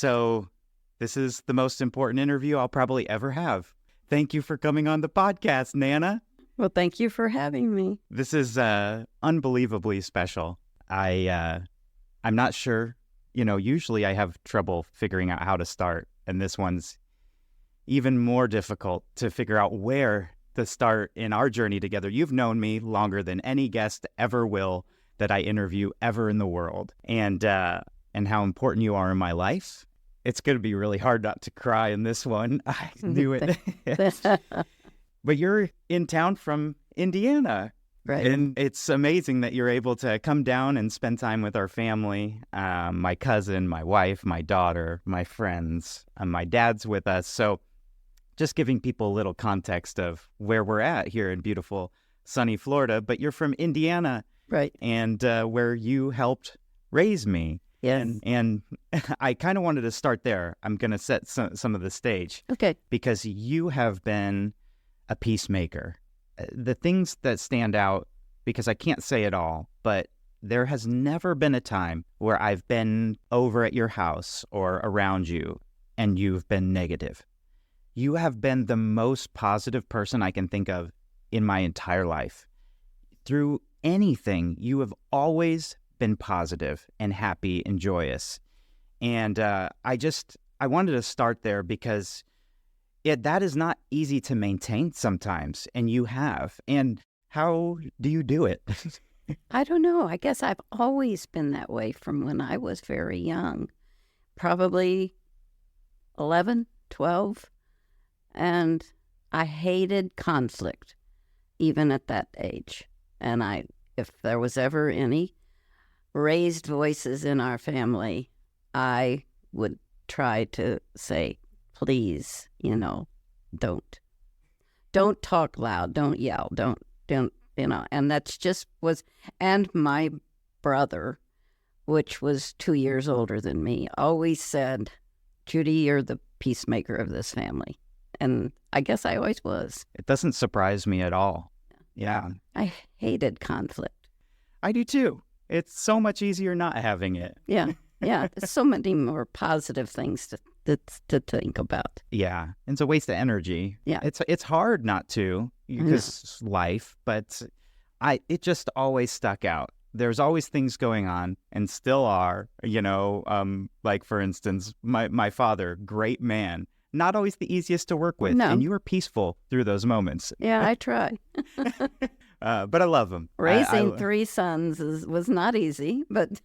So this is the most important interview I'll probably ever have. Thank you for coming on the podcast, Nana. Well, thank you for having me. This is unbelievably special. I'm not sure, usually I have trouble figuring out how to start, and this one's even more difficult to figure out where to start in our journey together. You've known me longer than any guest ever will that I interview ever in the world, and how important you are in my life. It's going to be really hard not to cry in this one. I knew it. But you're in town from Indiana. Right. And it's amazing that you're able to come down and spend time with our family, my cousin, my wife, my daughter, my friends, my dad's with us. So just giving people a little context of where we're at here in beautiful, sunny Florida. But you're from Indiana. Right. And where you helped raise me. Yes. And I kind of wanted to start there. I'm going to set some of the stage. Okay. Because you have been a peacemaker. The things that stand out, because I can't say it all, but there has never been a time where I've been over at your house or around you and you've been negative. You have been the most positive person I can think of in my entire life. Through anything, you have always been positive and happy and joyous. And I wanted to start there because that is not easy to maintain sometimes, and you have. And how do you do it? I don't know. I guess I've always been that way from when I was very young, probably 11, 12. And I hated conflict, even at that age. And if there was ever any raised voices in our family, I would try to say, please, don't talk loud, don't yell, don't, and that's just and my brother, which was 2 years older than me, always said, Judy, you're the peacemaker of this family. And I guess I always was. It doesn't surprise me at all. Yeah. I hated conflict. I do too. It's so much easier not having it. Yeah. There's so many more positive things to think about. Yeah, it's a waste of energy. Yeah, it's hard not to because life, but it just always stuck out. There's always things going on, and still are. Like for instance, my father, great man, not always the easiest to work with, and you were peaceful through those moments. Yeah, I try. But I love him. Raising three sons was not easy, but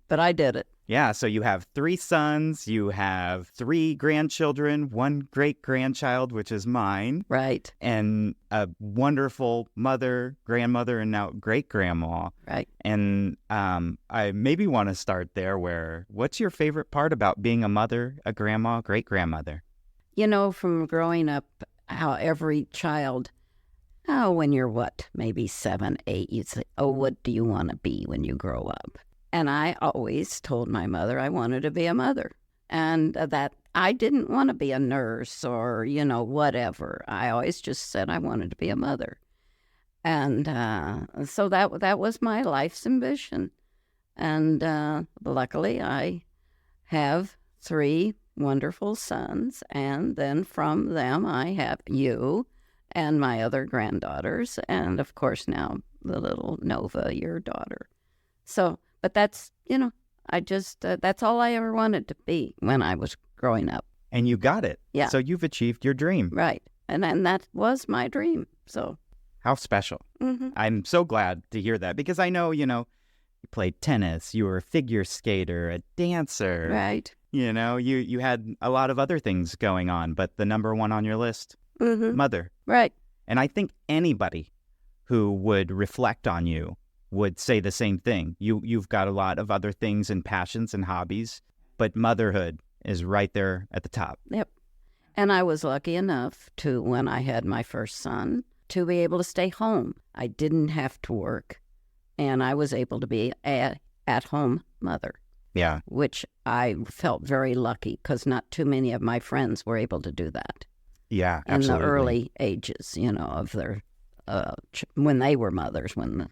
but I did it. Yeah, so you have 3 sons, you have 3 grandchildren, 1 great-grandchild, which is mine. Right. And a wonderful mother, grandmother, and now great-grandma. Right. And I maybe want to start there what's your favorite part about being a mother, a grandma, great-grandmother? From growing up, how every child, when you're maybe 7, 8, you'd say, what do you want to be when you grow up? And I always told my mother I wanted to be a mother, and that I didn't want to be a nurse or, whatever. I always just said I wanted to be a mother. And so that was my life's ambition. And luckily I have 3 wonderful sons, and then from them I have you and my other granddaughters, and of course now the little Nova, your daughter. So... But that's, I just, that's all I ever wanted to be when I was growing up. And you got it. Yeah. So you've achieved your dream. Right. And that was my dream. So. How special. Mm-hmm. I'm so glad to hear that because I know, you played tennis, you were a figure skater, a dancer. Right. You had a lot of other things going on, but the number one on your list, mother. Right. And I think anybody who would reflect on you would say the same thing. You've got a lot of other things and passions and hobbies, but motherhood is right there at the top. Yep. And I was lucky enough to, when I had my first son, to be able to stay home. I didn't have to work, and I was able to be a at-home mother. Yeah. Which I felt very lucky because not too many of my friends were able to do that. Yeah, absolutely. In the early ages, of their, when they were mothers, when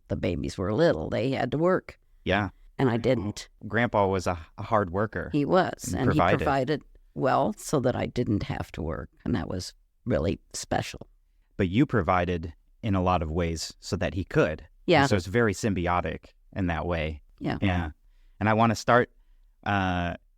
the babies were little, they had to work. Yeah. and I didn't. Grandpa was a hard worker. He was, and he provided. provided well so that I didn't have to work, and that was really special. But you provided in a lot of ways so that he could. Yeah. And so it's very symbiotic in that way. Yeah. Yeah. And I want to start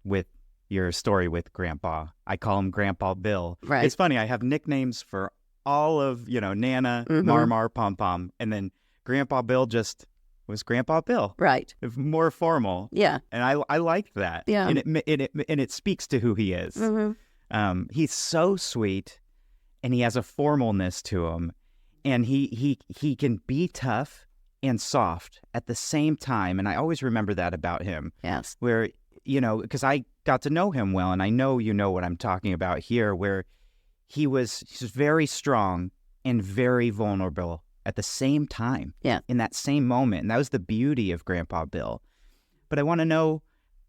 with your story with Grandpa. I call him Grandpa Bill. Right. It's funny. I have nicknames for all of, Nana, Mm-hmm. Marmar, Pom Pom. And then Grandpa Bill just was Grandpa Bill. Right. More formal. Yeah. And I like that. Yeah. And it speaks to who he is. Mm-hmm. He's so sweet, and he has a formalness to him. And he can be tough and soft at the same time. And I always remember that about him. Yes. Where, because I got to know him well, and I know you know what I'm talking about here, where he's very strong and very vulnerable at the same time. Yeah. In that same moment. And that was the beauty of Grandpa Bill. But I want to know,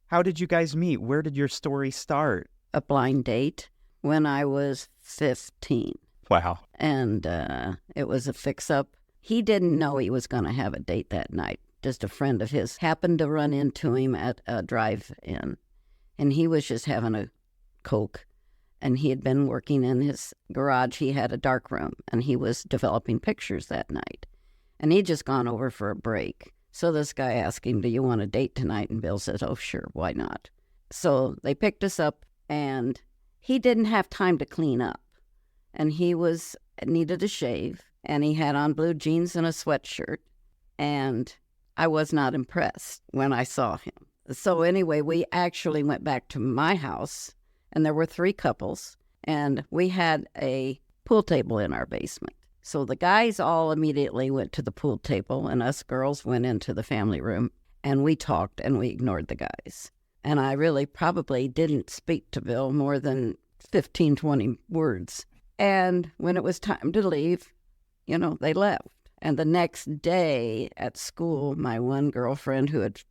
how did you guys meet? Where did your story start? A blind date when I was 15. Wow. And it was a fix-up. He didn't know he was going to have a date that night. Just a friend of his happened to run into him at a drive-in, and he was just having a Coke. And he had been working in his garage. He had a dark room, and he was developing pictures that night. And he'd just gone over for a break. So this guy asked him, "Do you want a date tonight?" And Bill said, "Oh, sure, why not?" So they picked us up, and he didn't have time to clean up. And he needed a shave, and he had on blue jeans and a sweatshirt. And I was not impressed when I saw him. So anyway, we actually went back to my house, and there were 3 couples, and we had a pool table in our basement. So the guys all immediately went to the pool table, and us girls went into the family room, and we talked, and we ignored the guys. And I really probably didn't speak to Bill more than 15, 20 words. And when it was time to leave, they left. And the next day at school, my one girlfriend who had,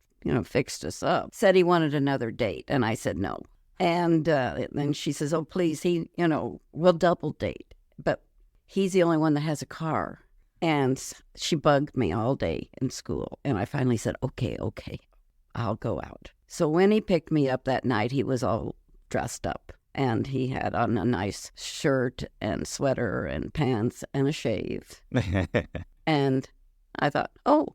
fixed us up said he wanted another date. And I said no. And then she says, "Oh, please, we'll double date. But he's the only one that has a car." And she bugged me all day in school. And I finally said, okay, I'll go out. So when he picked me up that night, he was all dressed up. And he had on a nice shirt and sweater and pants and a shave. And I thought, oh,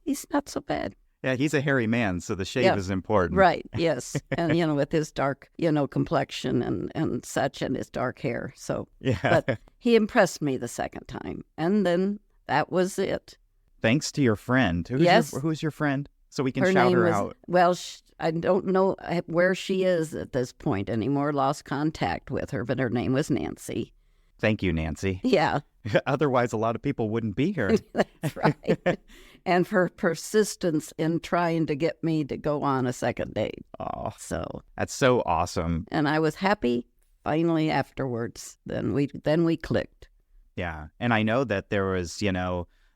he's not so bad. Yeah, he's a hairy man, so the shave is important. Right, yes. And, with his dark, complexion and such, and his dark hair. So, yeah. But he impressed me the second time. And then that was it. Thanks to your friend. Who's your friend? So we can shout her out. Well, I don't know where she is at this point anymore. Lost contact with her, but her name was Nancy. Thank you, Nancy. Yeah. Otherwise, a lot of people wouldn't be here. That's right. And for persistence in trying to get me to go on a second date. Oh, so that's so awesome. And I was happy finally afterwards. Then we clicked. Yeah. And I know that there was,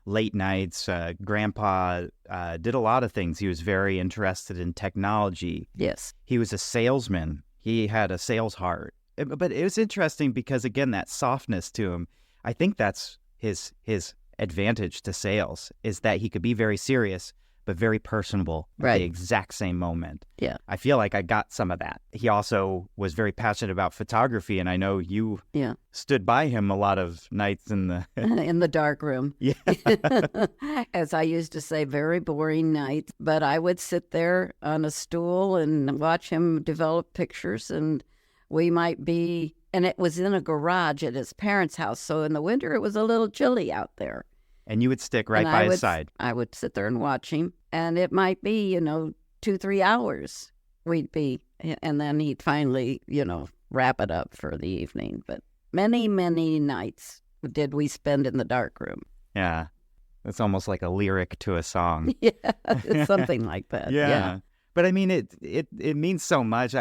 late nights. Grandpa did a lot of things. He was very interested in technology. Yes. He was a salesman. He had a sales heart. But it was interesting because, again, that softness to him, I think that's his advantage to sales, is that he could be very serious, but very personable at the exact same moment. Yeah. I feel like I got some of that. He also was very passionate about photography, and I know you stood by him a lot of nights in the... in the dark room. Yeah. As I used to say, very boring nights. But I would sit there on a stool and watch him develop pictures, and we might be... And it was in a garage at his parents' house, so in the winter it was a little chilly out there. And you would stick right by his side. I would sit there and watch him, and it might be, 2-3 hours we'd be, and then he'd finally, wrap it up for the evening. But many, many nights did we spend in the dark room. Yeah. It's almost like a lyric to a song. Yeah, it's something like that. Yeah. But I mean, it means so much.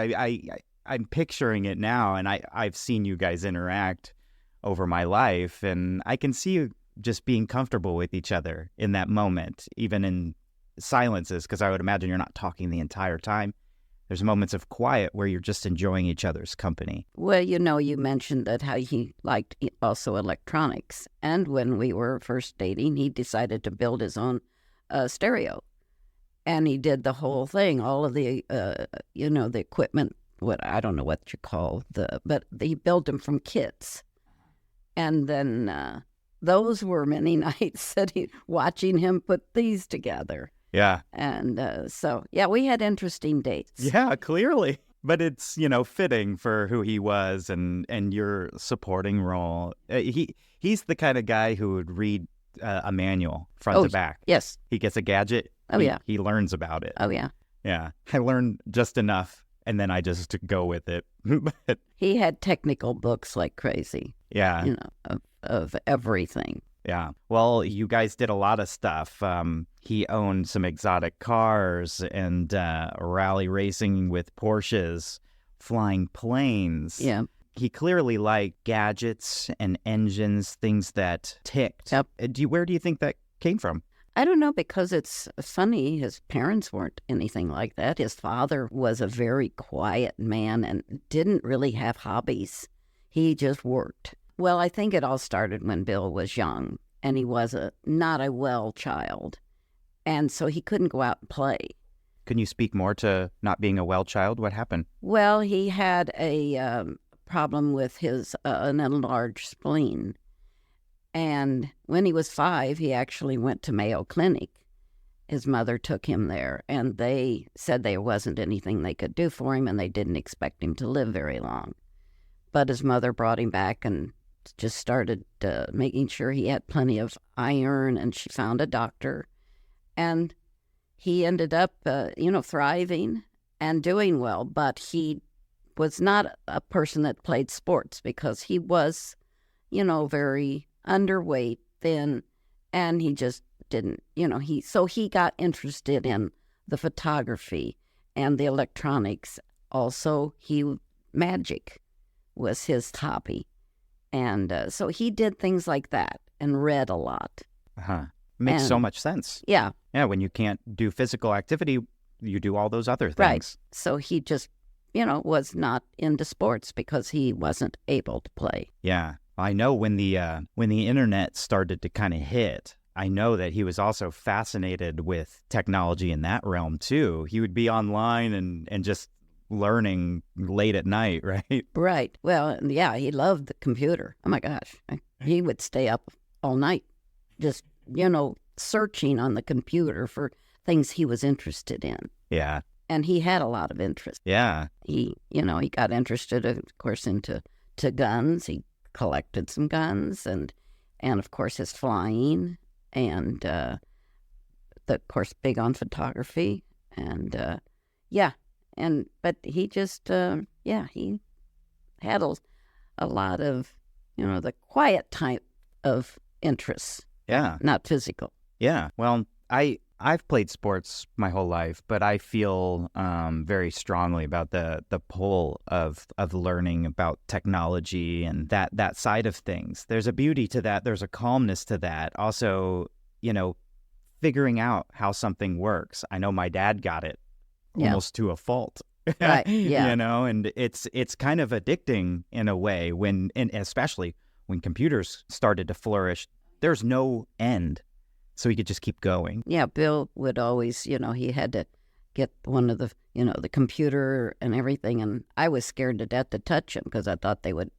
I'm picturing it now, and I've seen you guys interact over my life, and I can see you just being comfortable with each other in that moment, even in silences, because I would imagine you're not talking the entire time. There's moments of quiet where you're just enjoying each other's company. Well, you mentioned that how he liked also electronics. And when we were first dating, he decided to build his own stereo. And he did the whole thing, all of the, the equipment, I don't know what you call but he built them from kits. And then those were many nights watching him put these together. Yeah. And we had interesting dates. Yeah, clearly. But it's, fitting for who he was and your supporting role. He's the kind of guy who would read a manual front to back. Yes. He gets a gadget. Yeah. He learns about it. Oh, yeah. Yeah. I learned just enough, and then I just go with it. But he had technical books like crazy. Yeah. Of everything. Yeah. Well, you guys did a lot of stuff. He owned some exotic cars and rally racing with Porsches, flying planes. Yeah. He clearly liked gadgets and engines, things that ticked. Yep. Where do you think that came from? I don't know, because it's funny. His parents weren't anything like that. His father was a very quiet man and didn't really have hobbies. He just worked. Well, I think it all started when Bill was young, and he was not a well child, and so he couldn't go out and play. Can you speak more to not being a well child? What happened? Well, he had a problem with an enlarged spleen, and when he was 5, he actually went to Mayo Clinic. His mother took him there, and they said there wasn't anything they could do for him, and they didn't expect him to live very long. But his mother brought him back and just started making sure he had plenty of iron, and she found a doctor, and he ended up, thriving and doing well. But he was not a person that played sports because he was, very underweight, thin, and he just didn't, so he got interested in the photography and the electronics. Also, magic was his hobby. And so he did things like that and read a lot. Makes so much sense. Yeah. Yeah, when you can't do physical activity, you do all those other things. Right. So he just, was not into sports because he wasn't able to play. Yeah. I know when the internet started to kind of hit, I know that he was also fascinated with technology in that realm too. He would be online and just learning late at night, right? Right. Well, yeah, he loved the computer. Oh my gosh. He would stay up all night just, searching on the computer for things he was interested in. Yeah. And he had a lot of interest. Yeah. He got interested, of course, into guns. He collected some guns and of course, his flying and, of course, big on photography. And, but he just, he had a lot of, the quiet type of interests. Yeah. Not physical. Yeah. Well, I've played sports my whole life, but I feel very strongly about the pull of learning about technology and that side of things. There's a beauty to that. There's a calmness to that. Also, figuring out how something works. I know my dad got it almost to a fault. Right. Yeah. And it's kind of addicting in a way and especially when computers started to flourish, there's no end. So he could just keep going. Yeah, Bill would always, he had to get one of the, the computer and everything. And I was scared to death to touch him because I thought they would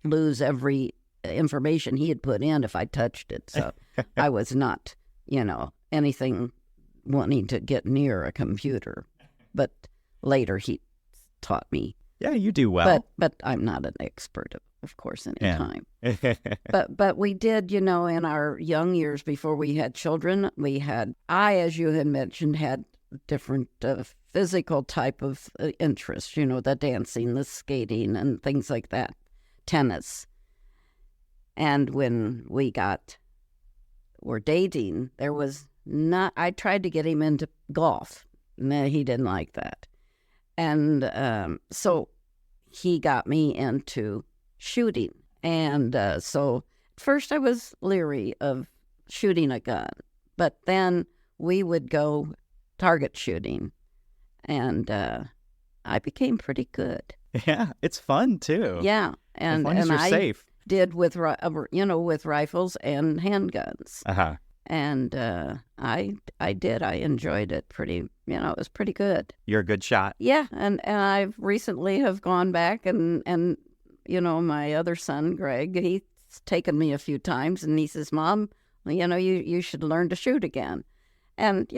lose every information he had put in if I touched it. So I was not, anything wanting to get near a computer. But later he taught me. Yeah, you do well. But I'm not an expert, of course, any time. But we did, in our young years before we had children, as you had mentioned, had different physical type of interests, the dancing, the skating, and things like that, tennis. And when we were dating, I tried to get him into golf. No, he didn't like that. And so he got me into shooting. And so at first I was leery of shooting a gun, but then we would go target shooting, and I became pretty good. Yeah, it's fun too. Yeah, and as long as you're I safe. Did with rifles and handguns. And I did. I enjoyed it pretty, it was pretty good. You're a good shot. Yeah, and I've recently have gone back and my other son, Greg, he's taken me a few times and he says, Mom, you should learn to shoot again. And,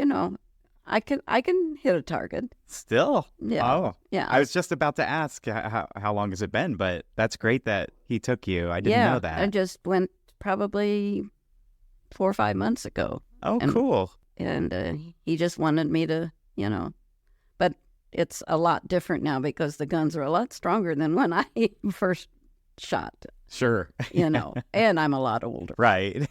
I can hit a target. Still? Yeah. Oh. Yeah. I was just about to ask how long has it been, but that's great that he took you. I didn't know that. I just went probably 4 or 5 months ago. Oh, cool. And he just wanted me to, but it's a lot different now because the guns are a lot stronger than when I first shot. Sure. And I'm a lot older. Right.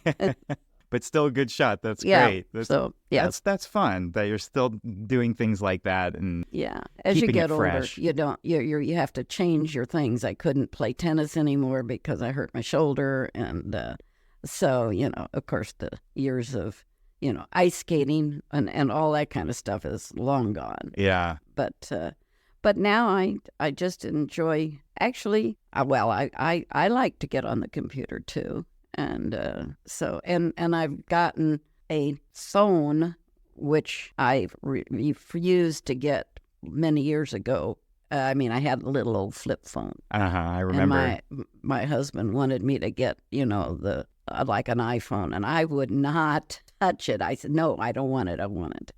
But still a good shot. That's great. That's fun that you're still doing things like that. And as you get older, fresh. you have to change your things. I couldn't play tennis anymore because I hurt my shoulder, and so of course the years of ice skating and all that kind of stuff is long gone. Yeah. But now I just enjoy actually. I like to get on the computer too. And so I've gotten a phone, which I refused to get many years ago. I had a little old flip phone. I remember. And my husband wanted me to get, the like an iPhone, and I would not touch it. I said, no, I don't want it. I want it.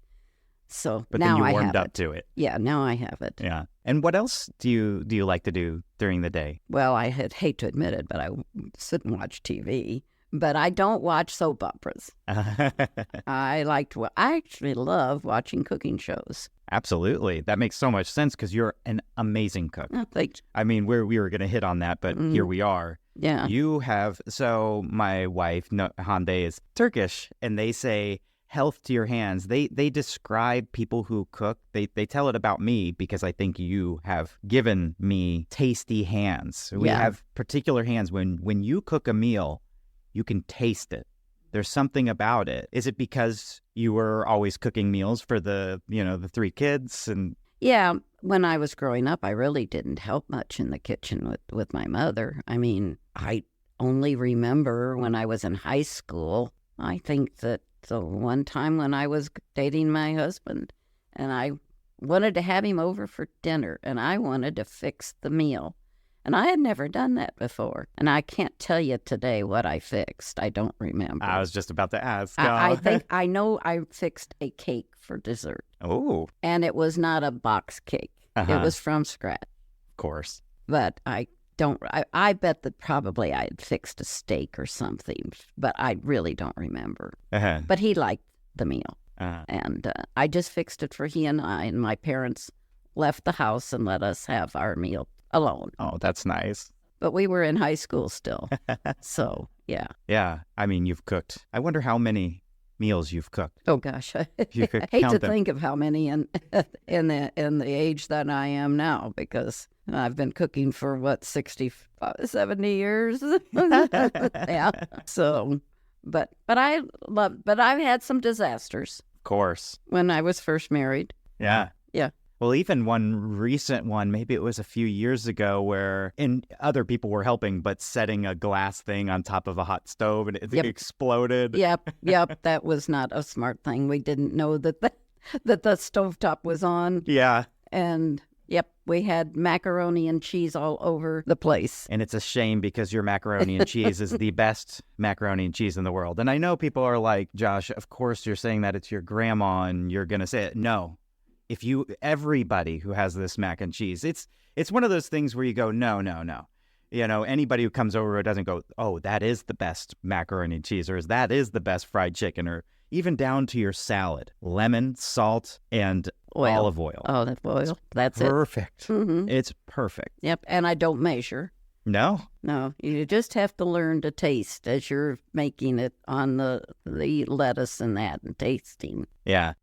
So but now then you I warmed have up it. to it. Yeah, now I have it. Yeah. And what else do you like to do during the day? Well, I hate to admit it, but I sit and watch TV. But I don't watch soap operas. I actually love watching cooking shows. Absolutely. That makes so much sense because you're an amazing cook. Oh, thanks. We were going to hit on that, but here we are. Yeah. So my wife, Hande, is Turkish, and they say, health to your hands. They describe people who cook. They tell it about me because I think you have given me tasty hands. We have particular hands. When you cook a meal, you can taste it. There's something about it. Is it because you were always cooking meals for the 3 kids? And yeah, when I was growing up, I really didn't help much in the kitchen with my mother. I only remember when I was in high school. I think that the one time when I was dating my husband, and I wanted to have him over for dinner, and I wanted to fix the meal. And I had never done that before. And I can't tell you today what I fixed. I don't remember. I was just about to ask. I think I know I fixed a cake for dessert. Oh. And it was not a box cake. It was from scratch. Of course. But I bet that probably I had fixed a steak or something. But I really don't remember. But he liked the meal. And I just fixed it for he and I. And my parents left the house and let us have our meal alone. Oh, that's nice. But we were in high school still. So, yeah. Yeah. You've cooked. I wonder how many meals you've cooked. Oh, gosh. I You could hate count to them. think of how many in the age that I am now, because I've been cooking for, 70 years? Yeah. So, but I've had some disasters. Of course. When I was first married. Yeah. Yeah. Well, even one recent one, maybe it was a few years ago and other people were helping, but setting a glass thing on top of a hot stove and it exploded. Yep. That was not a smart thing. We didn't know that the stovetop was on. Yeah. And we had macaroni and cheese all over the place. And it's a shame because your macaroni and cheese is the best macaroni and cheese in the world. And I know people are like, Josh, of course you're saying that it's your grandma and you're going to say it. No. Everybody who has this mac and cheese, it's one of those things where you go, no. Anybody who comes over doesn't go, oh, that is the best macaroni and cheese, or that is the best fried chicken, or even down to your salad, lemon, salt, and olive oil. Oh, that oil. That's perfect. It. Mm-hmm. It's perfect. Yep. And I don't measure. No, you just have to learn to taste as you're making it on the lettuce and that and tasting. Yeah.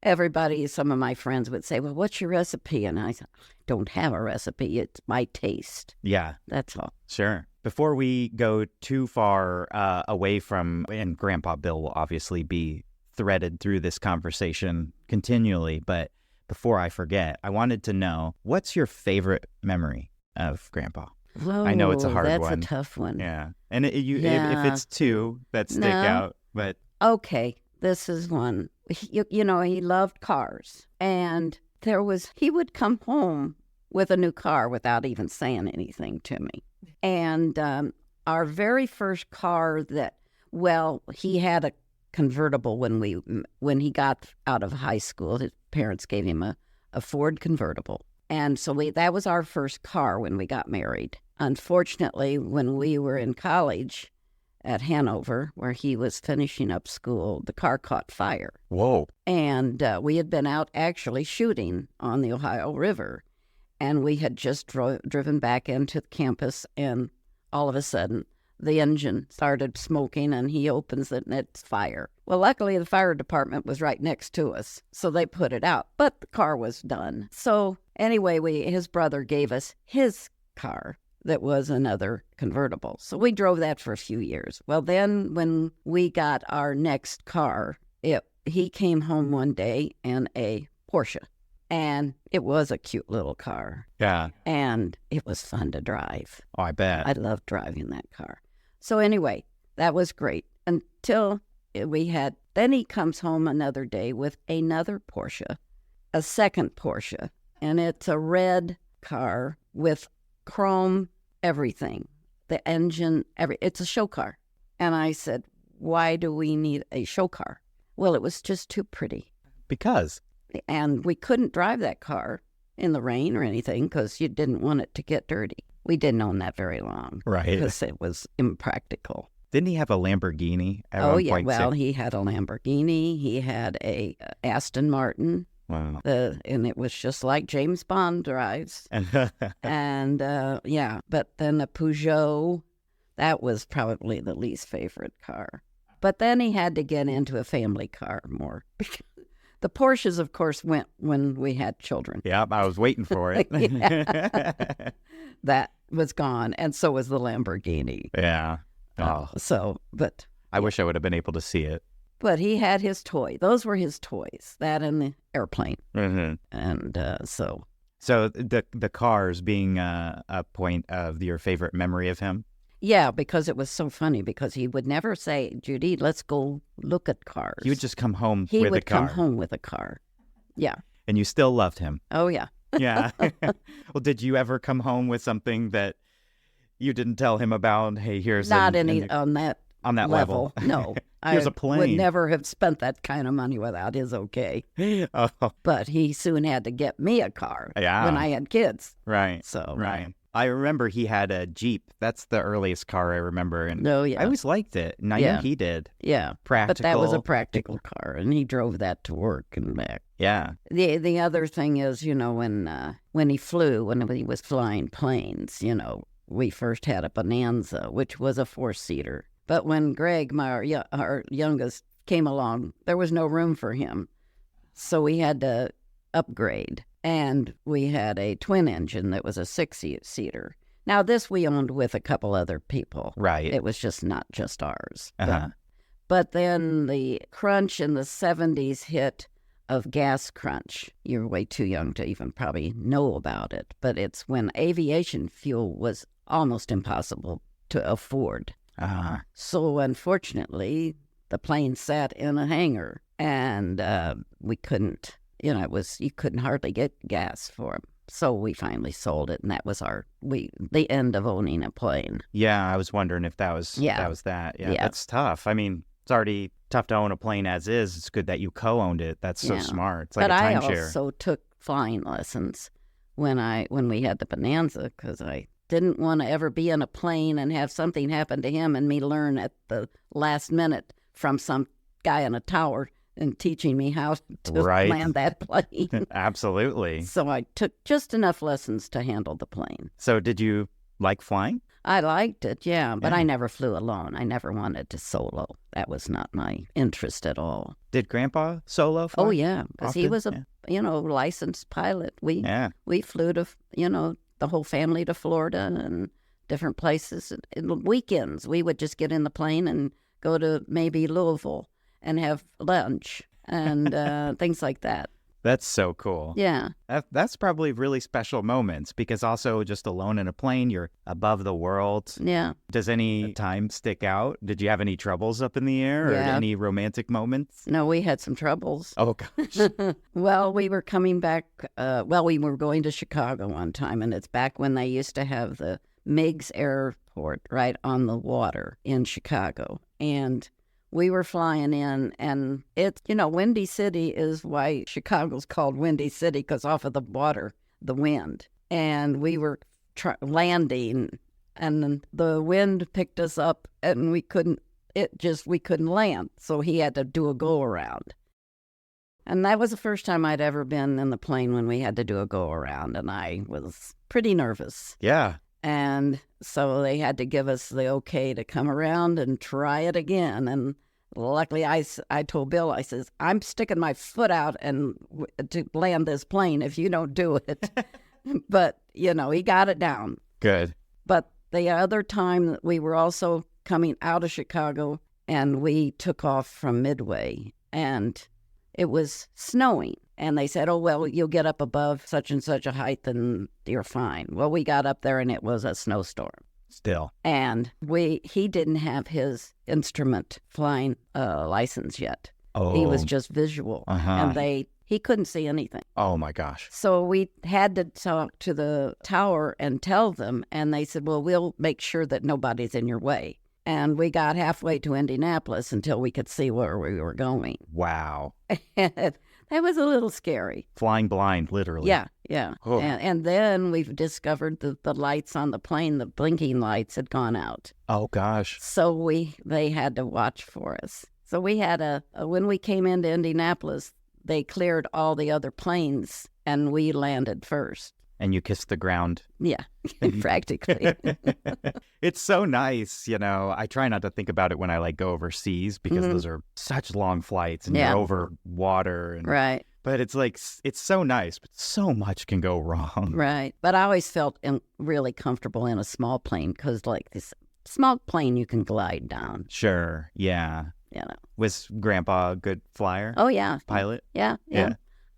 Some of my friends would say, well, what's your recipe? And I said, I don't have a recipe. It's my taste. Yeah. That's all. Sure. Before we go too far away from, and Grandpa Bill will obviously be threaded through this conversation continually, but before I forget, I wanted to know, what's your favorite memory of Grandpa? Whoa, I know it's a hard one. That's a tough one. Yeah. And if it's 2 that stick out, but... Okay. This is one. He loved cars. And he would come home with a new car without even saying anything to me. And our very first car he had a convertible when he got out of high school. His parents gave him a Ford convertible. And so that was our first car when we got married. Unfortunately, when we were in college at Hanover, where he was finishing up school, the car caught fire. Whoa. And we had been out actually shooting on the Ohio River. And we had just driven back into the campus, and all of a sudden, the engine started smoking, and he opens it, and it's fire. Well, luckily, the fire department was right next to us, so they put it out, but the car was done. So anyway, his brother gave us his car that was another convertible. So we drove that for a few years. Well, then when we got our next car, he came home one day in a Porsche. And it was a cute little car. Yeah. And it was fun to drive. Oh, I bet. I loved driving that car. So anyway, that was great until then he comes home another day with another Porsche, a second Porsche. And it's a red car with chrome everything, the engine, it's a show car. And I said, why do we need a show car? Well, it was just too pretty. Because? And we couldn't drive that car in the rain or anything because you didn't want it to get dirty. We didn't own that very long. Right. Because it was impractical. Didn't he have a Lamborghini at one point? Well, he had a Lamborghini. He had a Aston Martin. Wow. And it was just like James Bond drives. And, but then a Peugeot, that was probably the least favorite car. But then he had to get into a family car more. The Porsches, of course, went when we had children. Yep, I was waiting for it. That was gone, and so was the Lamborghini. Yeah. Oh. I wish I would have been able to see it. But he had his toy. Those were his toys, that and the airplane. Mm-hmm. And so... So the cars being a point of your favorite memory of him? Yeah, because it was so funny, because he would never say, Judy, let's go look at cars. He would just come home with a car. He would come home with a car. Yeah. And you still loved him? Oh, yeah. Yeah. Well, did you ever come home with something that you didn't tell him about? Hey, here's... on that level. No. Here's a plane. I would never have spent that kind of money without his okay. Oh. But he soon had to get me a car when I had kids. Right. So right. I remember he had a Jeep. That's the earliest car I remember. And I always liked it. And I knew he did. Yeah. Practical. But that was a practical car, and he drove that to work and back. Yeah. The other thing is, when he was flying planes, we first had a Bonanza, which was a 4-seater. But when Greg, our youngest, came along, there was no room for him. So we had to upgrade. And we had a twin engine that was a 6-seater. Now, this we owned with a couple other people. Right. It was just not just ours. Uh-huh. But then the crunch in the 70s hit of gas crunch. You're way too young to even probably know about it. But it's when aviation fuel was almost impossible to afford. Uh-huh. So, unfortunately, the plane sat in a hangar, and we couldn't... you couldn't hardly get gas for them. So we finally sold it, and that was the end of owning a plane. Yeah, I was wondering if that was that. Yeah, that's tough. I mean, it's already tough to own a plane as is. It's good that you co-owned it. That's so smart. It's like a timeshare. But I also took flying lessons when we had the Bonanza, because I didn't want to ever be in a plane and have something happen to him and me learn at the last minute from some guy in a tower and teaching me how to land that plane. Absolutely. So I took just enough lessons to handle the plane. So did you like flying? I liked it, yeah, but I never flew alone. I never wanted to solo. That was not my interest at all. Did Grandpa solo fly? Oh, yeah, because he was a licensed pilot. We flew to, the whole family to Florida and different places. And weekends, we would just get in the plane and go to maybe Louisville and have lunch and things like that. That's so cool. Yeah. That's probably really special moments because also just alone in a plane, you're above the world. Yeah. Does any time stick out? Did you have any troubles up in the air or Yeah. any romantic moments? No, we had some troubles. Oh, gosh. Well, we were coming back. We were going to Chicago one time, and it's back when they used to have the Meigs Airport right on the water in Chicago. And we were flying in, and it's, Windy City is why Chicago's called Windy City, because off of the water, the wind. And we were landing, and the wind picked us up, and we couldn't land. So he had to do a go around. And that was the first time I'd ever been in the plane when we had to do a go around, and I was pretty nervous. Yeah. And so they had to give us the okay to come around and try it again. And luckily, I told Bill, I says, I'm sticking my foot out to land this plane if you don't do it. But, he got it down. Good. But the other time, we were also coming out of Chicago, and we took off from Midway, and it was snowing. And they said, oh, well, you'll get up above such and such a height and you're fine. Well, we got up there and it was a snowstorm. Still. And he didn't have his instrument flying license yet. Oh. He was just visual. Uh-huh. And he couldn't see anything. Oh, my gosh. So we had to talk to the tower and tell them. And they said, well, we'll make sure that nobody's in your way. And we got halfway to Indianapolis until we could see where we were going. Wow. That was a little scary. Flying blind, literally. Yeah. Oh. And then we've discovered that the lights on the plane, the blinking lights, had gone out. Oh, gosh. So they had to watch for us. So we had when we came into Indianapolis, they cleared all the other planes, and we landed first. And you kissed the ground. Yeah, practically. It's so nice, I try not to think about it when I go overseas because those are such long flights and you're over water. And, right. But it's it's so nice, but so much can go wrong. Right. But I always felt really comfortable in a small plane because this small plane you can glide down. Sure. Yeah. Was Grandpa a good flyer? Oh, yeah. Pilot? Yeah.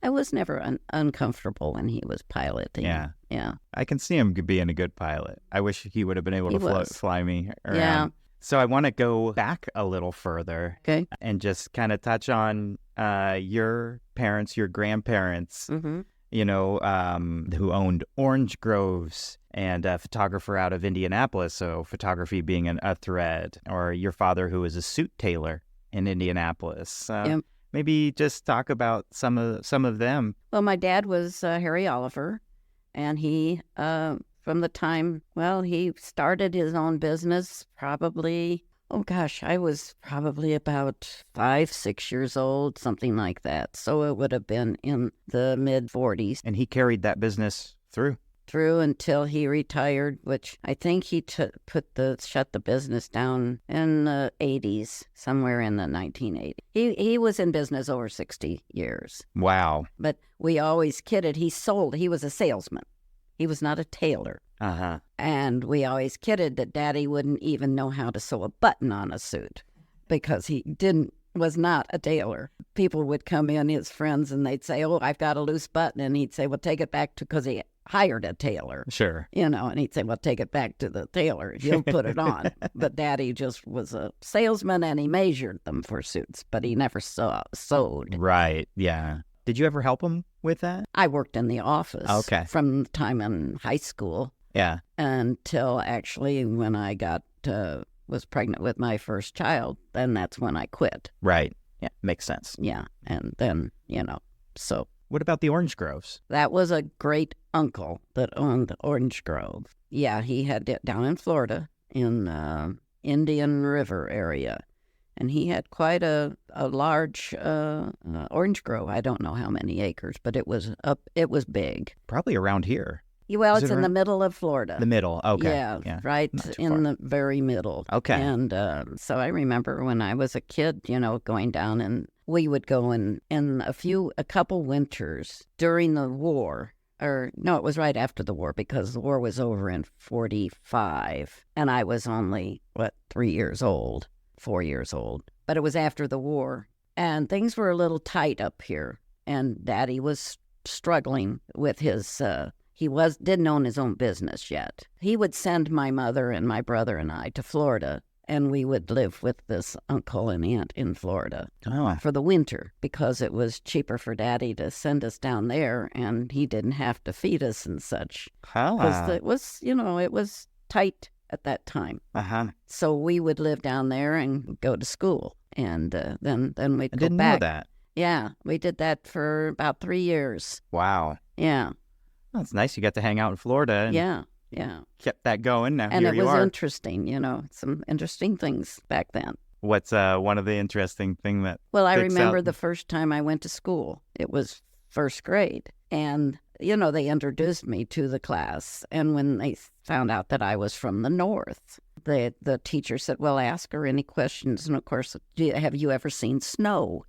I was never uncomfortable when he was piloting. Yeah. I can see him being a good pilot. I wish he would have been able to fly me around. Yeah. So I want to go back a little further and just kind of touch on your parents, your grandparents, who owned orange groves and a photographer out of Indianapolis. So photography being a thread, or your father who was a suit tailor in Indianapolis. Maybe just talk about some of them. Well, my dad was Harry Oliver, and he, from the time, he started his own business probably, I was probably about 5, 6 years old, something like that. So it would have been in the mid-40s. And he carried that business through until he retired, which I think he shut the business down in the 80s, somewhere in the 1980s. He was in business over 60 years. Wow. But we always kidded. He was a salesman. He was not a tailor. Uh-huh. And we always kidded that Daddy wouldn't even know how to sew a button on a suit because he was not a tailor. People would come in, his friends, and they'd say, oh, I've got a loose button. And he'd say, well, take it back because he hired a tailor. Sure. And he'd say, well, take it back to the tailor. He'll put it on. But Daddy just was a salesman, and he measured them for suits, but he never sewed. Right. Yeah. Did you ever help him with that? I worked in the office. Okay. From the time in high school. Yeah. Until actually when I was pregnant with my first child, then that's when I quit. Right. Yeah. Makes sense. Yeah. And then, so. What about the orange groves? That was a great uncle that owned the Orange Grove. Yeah, he had it down in Florida in Indian River area. And he had quite a large orange grove. I don't know how many acres, but it was big. Probably around here. Well, it's in the middle of Florida. The middle, okay. Yeah. Right in the very middle. Okay. And so I remember when I was a kid, going down, and we would go in a couple winters during the war. Or, no, it was right after the war because the war was over in 1945. And I was only, 3 years old, 4 years old. But it was after the war. And things were a little tight up here. and Daddy was struggling with his, didn't own his own business yet. He would send my mother and my brother and I to Florida, and we would live with this uncle and aunt in Florida for the winter because it was cheaper for Daddy to send us down there, and he didn't have to feed us and such. Because it was, it was tight at that time. So we would live down there and go to school, and then we'd go back. I didn't know that. Yeah, we did that for about 3 years. Wow. Yeah. Well, it's nice you got to hang out in Florida. And Yeah. kept that going. Now and here it was you are. interesting, some interesting things back then. What's one of the interesting thing that Well, I sticks remember out? the first time I went to school. It was first grade. And, they introduced me to the class. And when they found out that I was from the North, the teacher said, well, ask her any questions. And, of course, have you ever seen snow?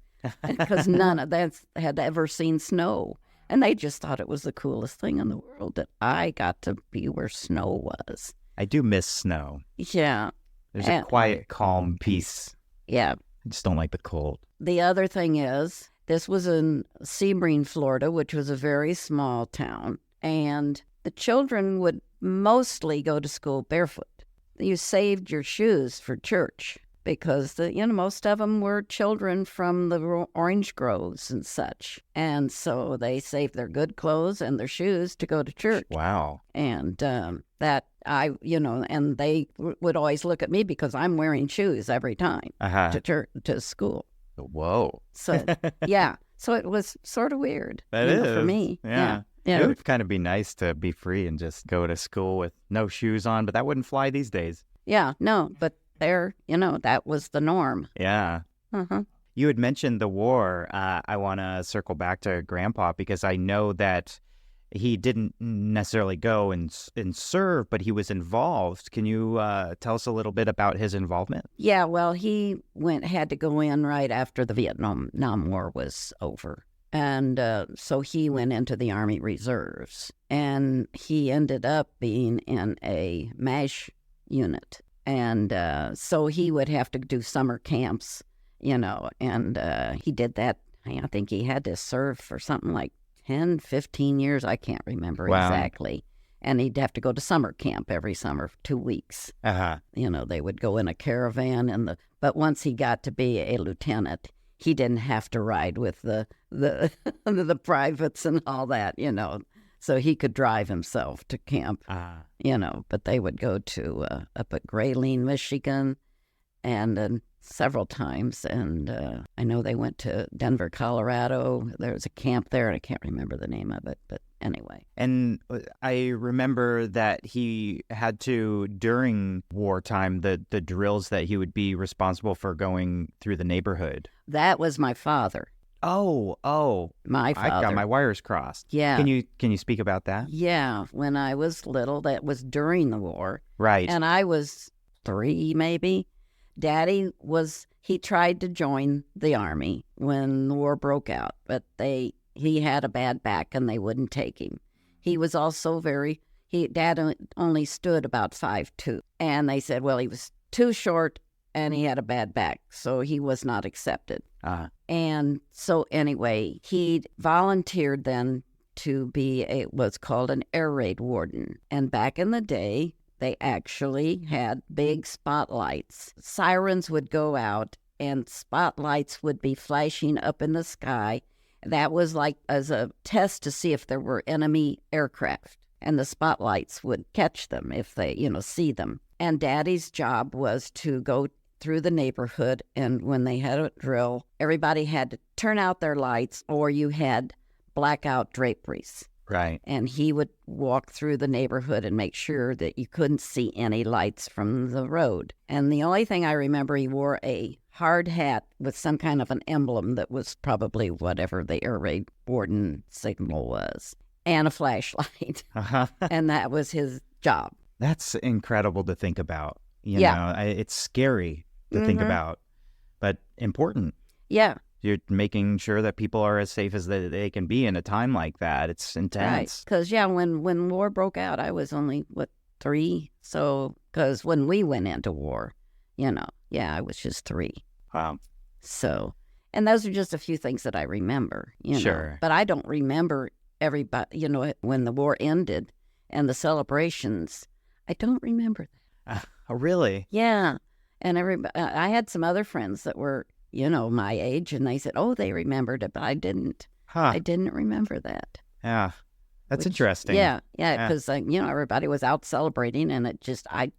Because none of them had ever seen snow. And they just thought it was the coolest thing in the world that I got to be where snow was. I do miss snow. Yeah. There's a quiet, calm peace. Yeah. I just don't like the cold. The other thing is, this was in Sebring, Florida, which was a very small town. And the children would mostly go to school barefoot. You saved your shoes for church because most of them were children from the orange groves and such. And so they saved their good clothes and their shoes to go to church. Wow. And and they would always look at me because I'm wearing shoes every time to church, to school. Whoa. So, yeah. So it was sort of weird for me. Yeah. It would kind of be nice to be free and just go to school with no shoes on, but that wouldn't fly these days. Yeah, no, but there, that was the norm. Yeah. You had mentioned the war. I want to circle back to Grandpa because I know that he didn't necessarily go and serve, but he was involved. Can you tell us a little bit about his involvement? Yeah, well, he had to go in right after the Vietnam War was over. And so he went into the Army Reserves, and he ended up being in a MASH unit. And so he would have to do summer camps, and he did that. I think he had to serve for something like 10, 15 years. I can't remember exactly. And he'd have to go to summer camp every summer for 2 weeks. They would go in a caravan, but once he got to be a lieutenant, he didn't have to ride with the the privates and all that, So he could drive himself to camp, But they would go to up at Grayling, Michigan, and several times. And I know they went to Denver, Colorado. There was a camp there, and I can't remember the name of it, but anyway. And I remember that he had to, during wartime, the drills that he would be responsible for going through the neighborhood. That was my father. Oh. My father. I got my wires crossed. Yeah. Can you speak about that? Yeah. When I was little, that was during the war. Right. And I was 3, maybe. Daddy he tried to join the Army when the war broke out, but he had a bad back and they wouldn't take him. He was also Dad only stood about 5'2", and they said, well, he was too short and he had a bad back, so he was not accepted. And so anyway, he volunteered then to be what's called an air raid warden. And back in the day, they actually had big spotlights. Sirens would go out and spotlights would be flashing up in the sky. That was like as a test to see if there were enemy aircraft. And the spotlights would catch them if they, see them. And Daddy's job was to go through the neighborhood, and when they had a drill, everybody had to turn out their lights or you had blackout draperies. Right. And he would walk through the neighborhood and make sure that you couldn't see any lights from the road. And the only thing I remember, he wore a hard hat with some kind of an emblem that was probably whatever the air raid warden signal was, and a flashlight. And that was his job. That's incredible to think about. You know, it's scary to think about, but important. Yeah. You're making sure that people are as safe as they can be in a time like that. It's intense. Right. Because, when war broke out, I was only, 3? So, because when we went into war, I was just 3. Wow. So, And those are just a few things that I remember, Sure. But I don't remember everybody, when the war ended and the celebrations. I don't remember that. Oh, really? Yeah. And I had some other friends that were, my age, and they said, oh, they remembered it, but I didn't. Huh. I didn't remember that. Yeah. That's interesting. Yeah, because, everybody was out celebrating, and I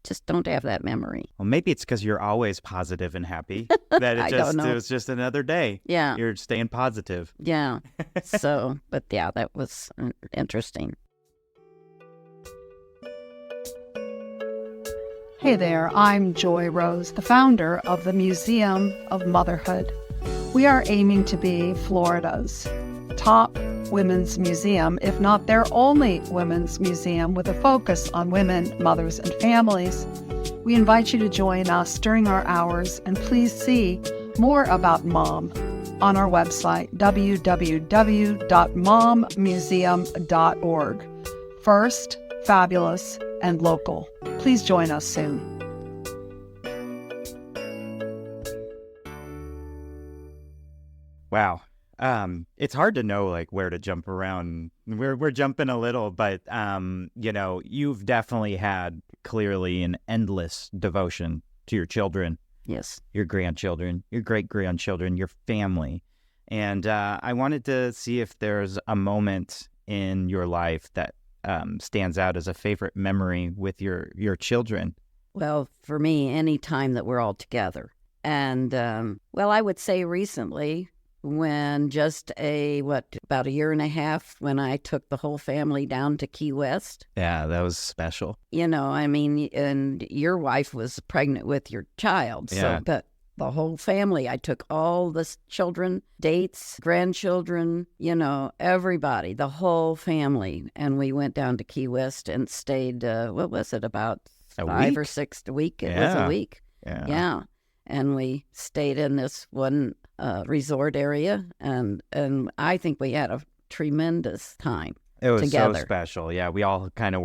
just don't have that memory. Well, maybe it's because you're always positive and happy that it was just another day. Yeah. You're staying positive. Yeah. So, but yeah, that was interesting. Hey there, I'm Joy Rose, the founder of the Museum of Motherhood. We are aiming to be Florida's top women's museum, if not their only women's museum, with a focus on women, mothers, and families. We invite you to join us during our hours, and please see more about Mom on our website, www.mommuseum.org. First, fabulous, and local. Please join us soon. Wow. It's hard to know like where to jump around. We're jumping a little, but you've definitely had clearly an endless devotion to your children. Yes. Your grandchildren, your great-grandchildren, your family. And I wanted to see if there's a moment in your life that stands out as a favorite memory with your children. Well, for me, any time that we're all together. And, I would say recently, when just about a year and a half, when I took the whole family down to Key West. Yeah, that was special. And your wife was pregnant with your child. Yeah. So, but the whole family, I took all the children, dates, grandchildren, everybody, the whole family. And we went down to Key West and stayed, about a 5 week? or 6 a week? It was a week. Yeah. And we stayed in this one resort area, and I think we had a tremendous time. It was together. So special. Yeah, we all kind of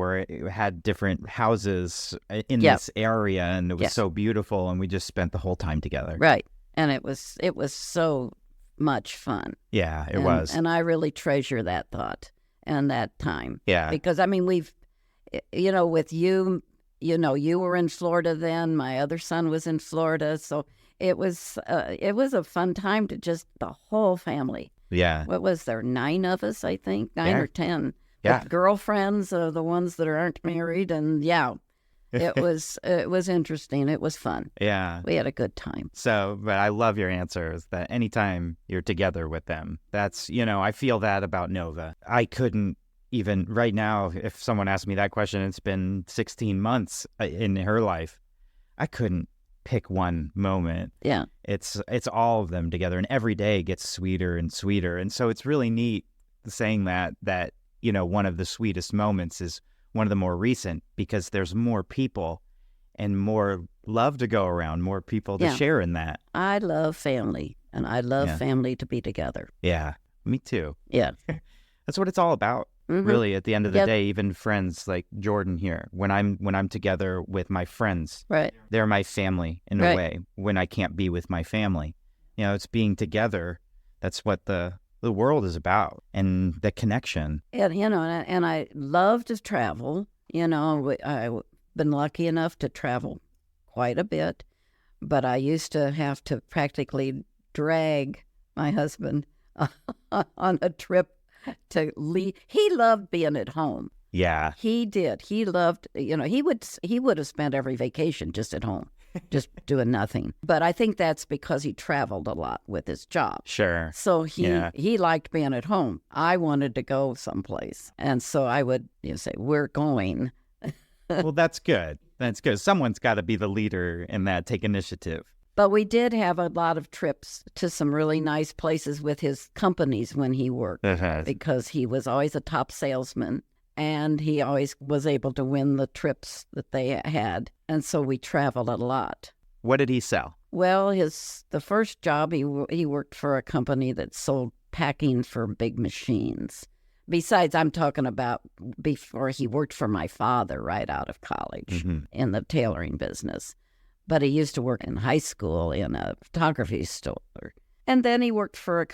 had different houses in this area, and it was so beautiful, and we just spent the whole time together. Right. And it was so much fun. Yeah, it was. And I really treasure that thought and that time. Yeah. Because, we've, with you, you were in Florida then. My other son was in Florida. So it was a fun time to just the whole family. Yeah. What was there? 9 of us, I think, 9 or 10. Yeah. With girlfriends, the ones that aren't married, and it was interesting. It was fun. Yeah. We had a good time. So, but I love your answers that anytime you're together with them, that's, I feel that about Nova. I couldn't even right now, if someone asked me that question, it's been 16 months in her life, I couldn't pick one moment. Yeah. It's all of them together, and every day gets sweeter and sweeter. And so it's really neat saying that one of the sweetest moments is one of the more recent, because there's more people and more love to go around, more people to share in that. I love family, and I love family to be together. Yeah, me too. Yeah. That's what it's all about. Mm-hmm. Really, at the end of the day, even friends like Jordan here, when I'm together with my friends, right, they're my family in a way. When I can't be with my family, it's being together. That's what the world is about, and the connection. And and I love to travel. I've been lucky enough to travel quite a bit, but I used to have to practically drag my husband on a trip to leave. He loved being at home. Yeah, he did. He loved. He would have spent every vacation just at home, just doing nothing. But I think that's because he traveled a lot with his job. Sure. So he liked being at home. I wanted to go someplace, and so I would say, "We're going." Well, that's good. That's good. Someone's got to be the leader in that. Take initiative. But we did have a lot of trips to some really nice places with his companies when he worked, because he was always a top salesman, and he always was able to win the trips that they had. And so we traveled a lot. What did he sell? Well, the first job, he worked for a company that sold packing for big machines. Besides, I'm talking about before he worked for my father right out of college in the tailoring business. But he used to work in high school in a photography store. And then he worked for a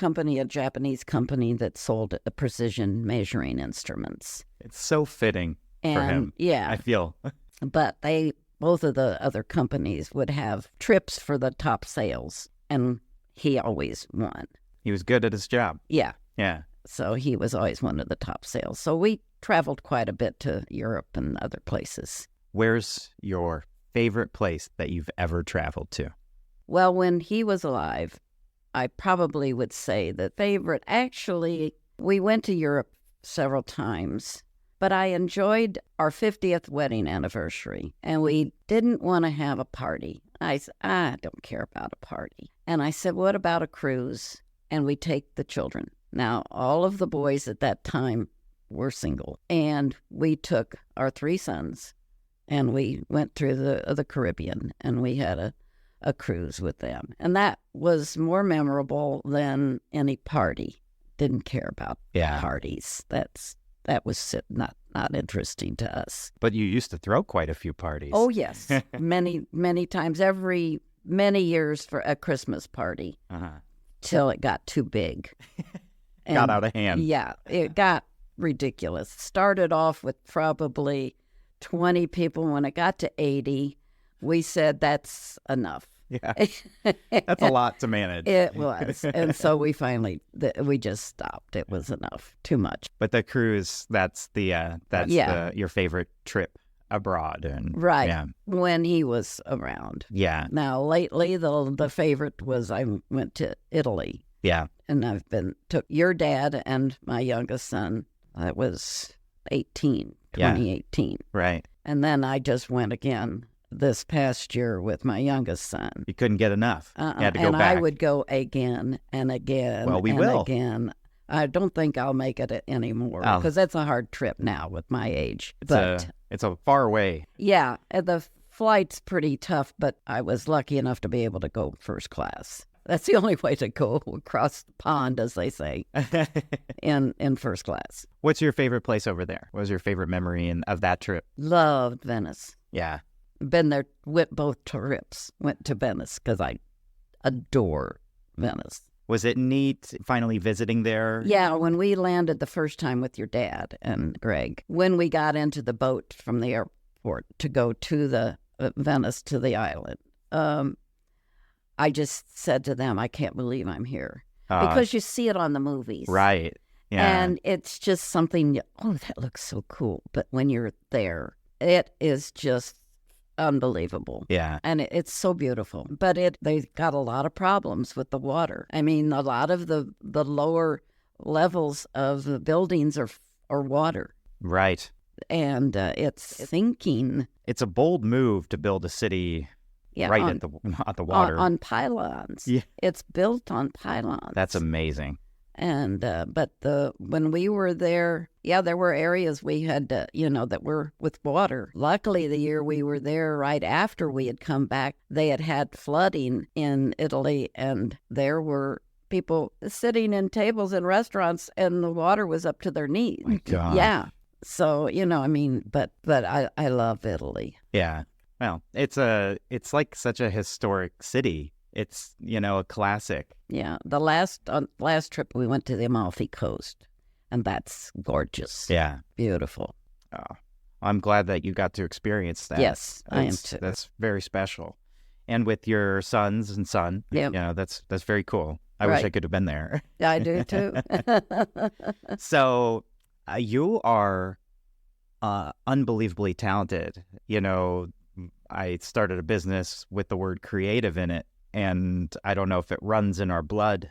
Japanese company that sold precision measuring instruments. It's so fitting for And him. yeah, I feel. but both of the other companies would have trips for the top sales, and he always won. He was good at his job. Yeah. Yeah. So he was always one of the top sales. So we traveled quite a bit to Europe and other places. Where's your favorite place that you've ever traveled to? Well, when he was alive, I probably would say the favorite. Actually, we went to Europe several times, but I enjoyed our 50th wedding anniversary, and we didn't want to have a party. I said, I don't care about a party. And I said, what about a cruise? And we take the children. Now, all of the boys at that time were single, and we took our 3 sons, and we went through the Caribbean, and we had a cruise with them. And that was more memorable than any party. Didn't care about parties. That was not interesting to us. But you used to throw quite a few parties. Oh, yes. many times, many years for a Christmas party till it got too big. Got out of hand. Yeah, it got ridiculous. Started off with probably 20 people. When it got to 80, we said that's enough. Yeah, that's a lot to manage. It was. And so we finally, we just stopped. It was enough. Too much. But the cruise, that's your favorite trip abroad. And right. Yeah. When he was around. Yeah. Now, lately, the favorite was I went to Italy. Yeah. And took your dad and my youngest son. That was 2018. Right. And then I just went again this past year with my youngest son. You couldn't get enough. You had to go and back. I would go again and again. Well, we and will. Again. I don't think I'll make it anymore because that's a hard trip now with my age. It's a far way. Yeah, the flight's pretty tough, but I was lucky enough to be able to go first class. That's the only way to go across the pond, as they say, in first class. What's your favorite place over there? What was your favorite memory of that trip? Loved Venice. Yeah. Been there with both trips. Went to Venice because I adore Venice. Was it neat finally visiting there? Yeah, when we landed the first time with your dad and Greg, when we got into the boat from the airport to go to the Venice to the island, I just said to them, I can't believe I'm here. Because you see it on the movies. Right. Yeah. And it's just something, that looks so cool. But when you're there, it is just unbelievable. Yeah. And it's so beautiful. But they got a lot of problems with the water. I mean, a lot of the lower levels of the buildings are water. Right. And it's sinking. It's a bold move to build a city right at the water. On pylons. Yeah. It's built on pylons. That's amazing. And but when we were there, there were areas we had that were with water. Luckily, the year we were there, right after we had come back, they had flooding in Italy, and there were people sitting in tables in restaurants, and the water was up to their knees. My God. Yeah. So but I love Italy. Yeah. Well, it's like such a historic city. It's, a classic. Yeah. The last trip we went to the Amalfi Coast, and that's gorgeous. Yeah. Beautiful. Oh, I'm glad that you got to experience that. Yes, I am too. That's very special. And with your sons and son, that's very cool. I wish I could have been there. I do too. So you are unbelievably talented. I started a business with the word creative in it, and I don't know if it runs in our blood.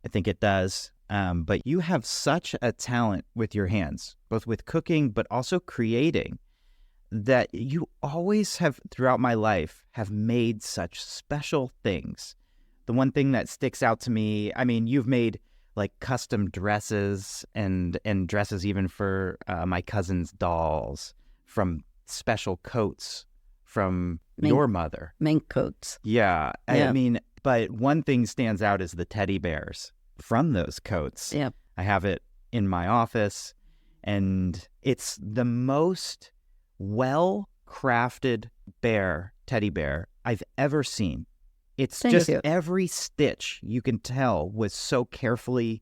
I think it does. But you have such a talent with your hands, both with cooking, but also creating, that you always have, throughout my life, have made such special things. The one thing that sticks out to me, I mean, you've made like custom dresses and dresses even for my cousin's dolls, from special coats from your mother. Mink coats. Yeah. I mean, but one thing stands out is the teddy bears from those coats. Yeah. I have it in my office, and it's the most well-crafted teddy bear I've ever seen. It's Thank just you. every stitch you can tell was so carefully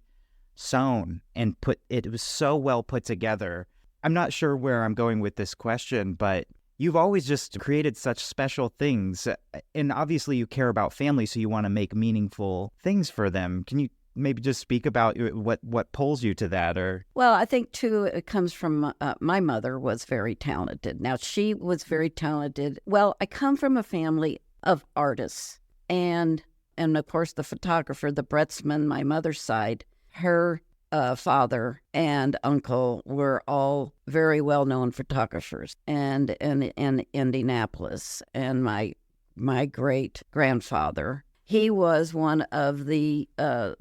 sewn and it was so well put together. I'm not sure where I'm going with this question, but you've always just created such special things. And obviously you care about family, so you want to make meaningful things for them. Can you maybe just speak about what pulls you to that? Or Well, I think, too, it comes from my mother was very talented. Now, she was very talented. Well, I come from a family of artists. And of course, the photographer, the Bretzman, my mother's side, her father and uncle were all very well-known photographers, and in Indianapolis. And my great-grandfather, he was one of the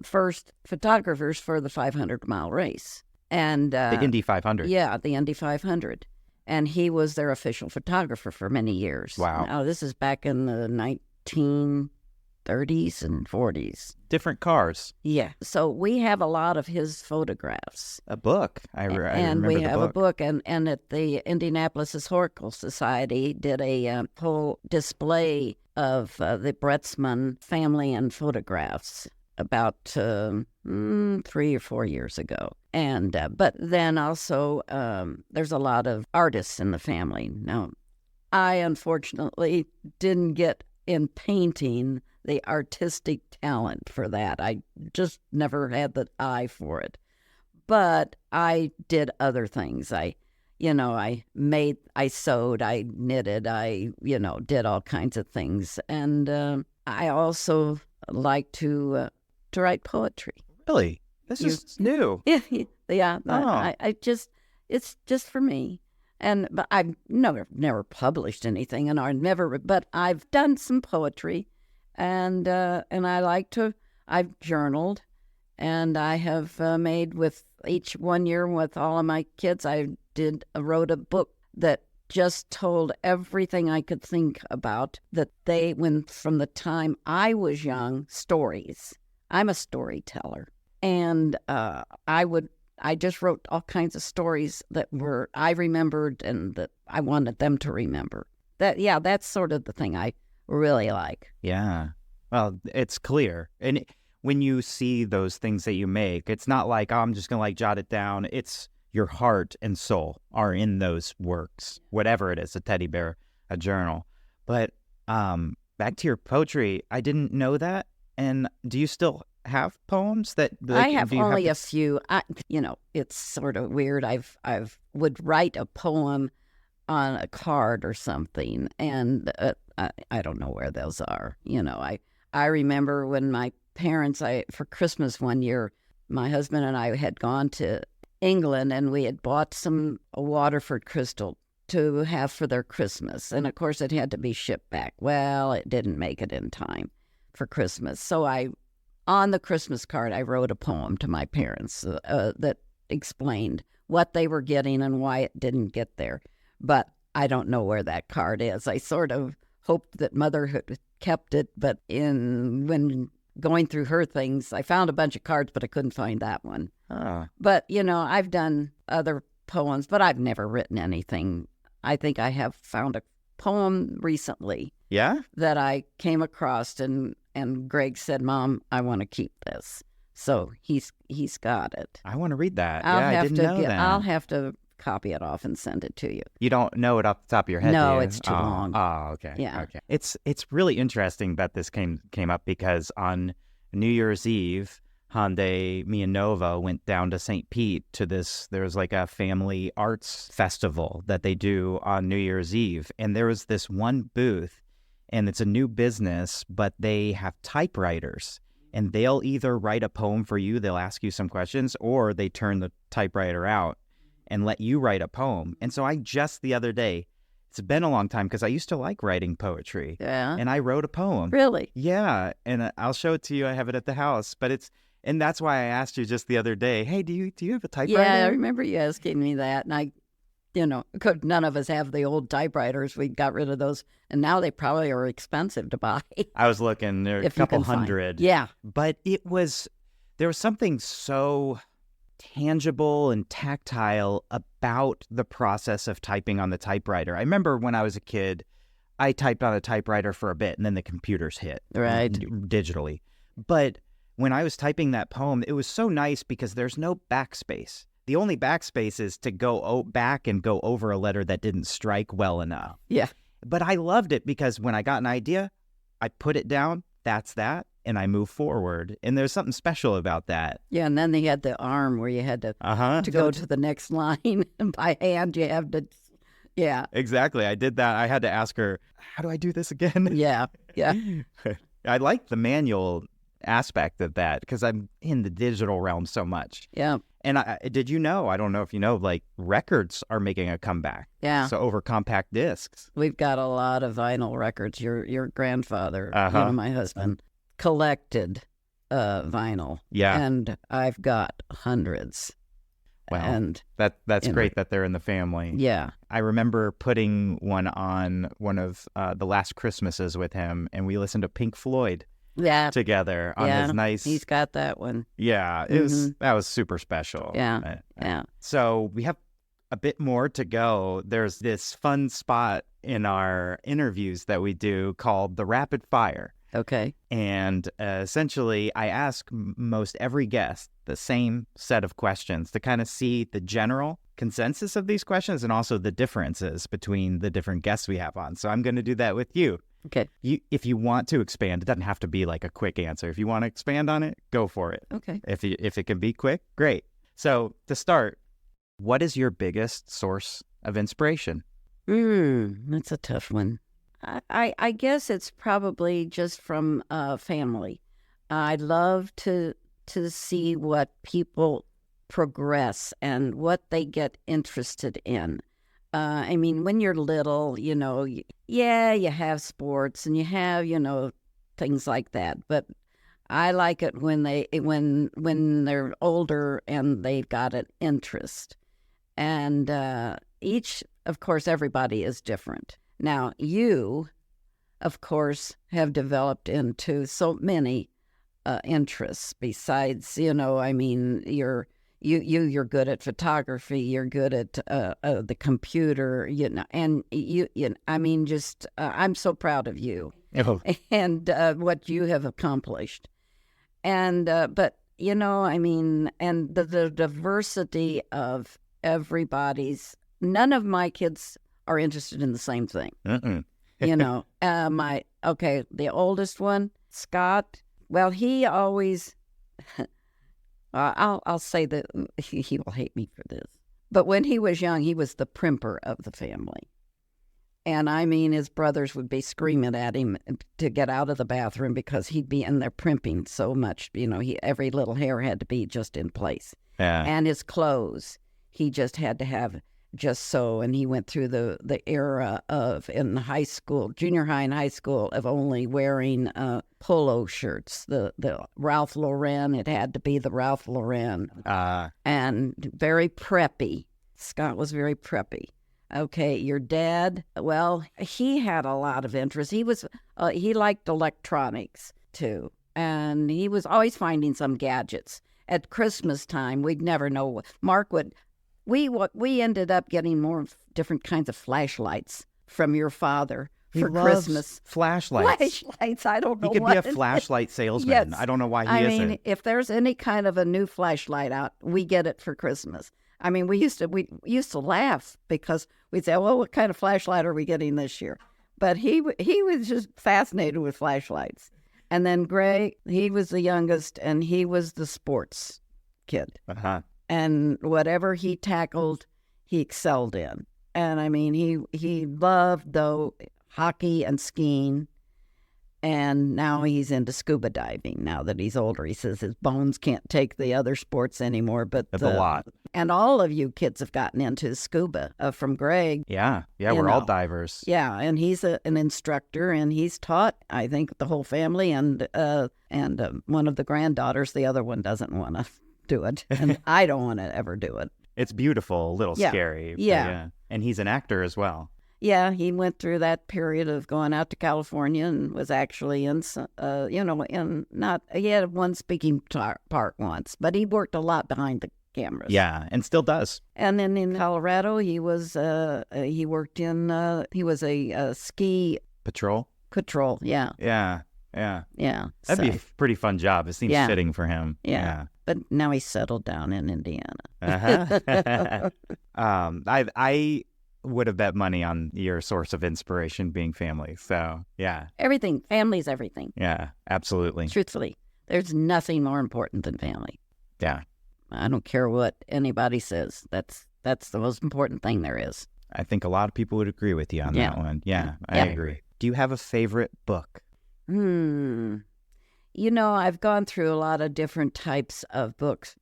first photographers for the 500-mile race. And the Indy 500. Yeah, the Indy 500. And he was their official photographer for many years. Wow. Now, this is back in the 1930s and 40s. Different cars. Yeah. So we have a lot of his photographs. A book. I And remember we the have book. a book. And at the Indianapolis Historical Society did a whole display of the Bretzman family and photographs about 3 or 4 years ago. And but then also there's a lot of artists in the family. Now, I unfortunately didn't get in painting the artistic talent for that. I just never had the eye for it. But I did other things. I sewed, I knitted, I did all kinds of things. And I also like to write poetry. Really? This is new. Yeah. Oh. It's just for me. But I've never published anything, but I've done some poetry, and I've journaled, and I have made with each 1 year with all of my kids. I wrote a book that just told everything I could think about from the time I was young, stories. I'm a storyteller, and I just wrote all kinds of stories that I remembered and that I wanted them to remember. That's sort of the thing I really like. Yeah. Well, it's clear. And when you see those things that you make, it's not like, oh, I'm just going to jot it down. It's your heart and soul are in those works, whatever it is, a teddy bear, a journal. But back to your poetry, I didn't know that. And do you still have poems that I have only a few. It's sort of weird. I've would write a poem on a card or something, and I don't know where those are. I remember when my parents, for Christmas one year, my husband and I had gone to England, and we had bought a Waterford crystal to have for their Christmas, and of course it had to be shipped back. Well, it didn't make it in time for Christmas, so on the Christmas card, I wrote a poem to my parents that explained what they were getting and why it didn't get there. But I don't know where that card is. I sort of hoped that Mother had kept it, but when going through her things, I found a bunch of cards, but I couldn't find that one. Oh. But, I've done other poems, but I've never written anything. I think I have found a poem recently. Yeah? That I came across, and Greg said, "Mom, I want to keep this." So he's got it. I want to read that. I didn't know that. I'll have to copy it off and send it to you. You don't know it off the top of your head, No, do you? it's too long. Oh, okay. Yeah. Okay. It's really interesting that this came up because on New Year's Eve, Hyundai, me and Nova went down to St. Pete to there's a family arts festival that they do on New Year's Eve. And there was this one booth, and it's a new business, but they have typewriters, and they'll either write a poem for you, they'll ask you some questions, or they turn the typewriter out and let you write a poem. And so just the other day, it's been a long time because I used to like writing poetry. Yeah. And I wrote a poem. Really? Yeah. And I'll show it to you. I have it at the house, and that's why I asked you just the other day, hey, do you have a typewriter? Yeah, I remember you asking me that. And none of us have the old typewriters. We got rid of those. And now they probably are expensive to buy. I was looking, there are a couple hundred. Yeah. But there was something so tangible and tactile about the process of typing on the typewriter. I remember when I was a kid, I typed on a typewriter for a bit, and then the computers hit Right. digitally. But when I was typing that poem, it was so nice because there's no backspace. The only backspace is to go back and go over a letter that didn't strike well enough. Yeah. But I loved it because when I got an idea, I put it down, that's that, and I move forward. And there's something special about that. Yeah, and then they had the arm where you had to go to the next line, and by hand you have to, yeah. Exactly. I did that. I had to ask her, how do I do this again? Yeah, yeah. I like the manual aspect of that because I'm in the digital realm so much. Yeah. And did you know, I don't know if you know, like records are making a comeback. Yeah. So over compact discs. We've got a lot of vinyl records. Your grandfather, my husband, collected vinyl. Yeah. And I've got hundreds. Well, and that's great that they're in the family. Yeah. I remember putting one on one of the last Christmases with him, and we listened to Pink Floyd together on his nice. He's got that one. Yeah, that was super special. Yeah, yeah. So we have a bit more to go. There's this fun spot in our interviews that we do called the Rapid Fire. Okay. And essentially, I ask most every guest the same set of questions to kind of see the general consensus of these questions and also the differences between the different guests we have on. So I'm going to do that with you. Okay. If you want to expand, it doesn't have to be like a quick answer. If you want to expand on it, go for it. Okay. If it can be quick, great. So to start, what is your biggest source of inspiration? That's a tough one. I guess it's probably just from family. I love to see what people progress and what they get interested in. I mean, when you're little, you have sports and you have, things like that. But I like it when they're older and they've got an interest. And of course, everybody is different. Now, you, of course, have developed into so many interests besides, you're good at photography, you're good at the computer, and I'm so proud of you and what you have accomplished. And, but, and the diversity of everybody's, none of my kids are interested in the same thing. The oldest one, Scott, well, he always, I'll say that he will hate me for this, but when he was young, he was the primper of the family. And his brothers would be screaming at him to get out of the bathroom because he'd be in there primping so much. Every little hair had to be just in place. Yeah. And his clothes, he just had to have just so. And he went through the era of, in high school, junior high and high school, of only wearing polo shirts. The Ralph Lauren, it had to be the Ralph Lauren. And very preppy. Scott was very preppy. Okay, your dad, well, he had a lot of interest. He liked electronics, too. And he was always finding some gadgets. At Christmas time, we'd never know. Mark would... We ended up getting more different kinds of flashlights from your father for Christmas. Flashlights. I don't know. He could be a flashlight salesman. Yes. I don't know why he isn't. If there's any kind of a new flashlight out, we get it for Christmas. We used to laugh because we'd say, "Well, what kind of flashlight are we getting this year?" But he was just fascinated with flashlights. And then Gray, he was the youngest, and he was the sports kid. And whatever he tackled, he excelled in. And he loved, though, hockey and skiing. And now he's into scuba diving now that he's older. He says his bones can't take the other sports anymore. But that's a lot. And all of you kids have gotten into scuba from Greg. Yeah, we're all divers. Yeah, and he's an instructor, and he's taught, I think, the whole family and one of the granddaughters. The other one doesn't want to do it, and I don't want to ever do it. It's beautiful, a little scary. Yeah. And he's an actor as well. Yeah, he went through that period of going out to California and was actually in, he had one speaking part once, but he worked a lot behind the cameras. Yeah, and still does. And then in Colorado, he was a ski Patrol? Patrol, yeah. Yeah. That'd be a So, pretty fun job. It seems Yeah. fitting for him. yeah. But now he's settled down in Indiana. Uh-huh. I would have bet money on your source of inspiration being family. So, yeah. Everything. Family's everything. Yeah, absolutely. Truthfully, there's nothing more important than family. Yeah. I don't care what anybody says. That's the most important thing there is. I think a lot of people would agree with you on Yeah. that one. Yeah, I Yeah. agree. Do you have a favorite book? I've gone through a lot of different types of books.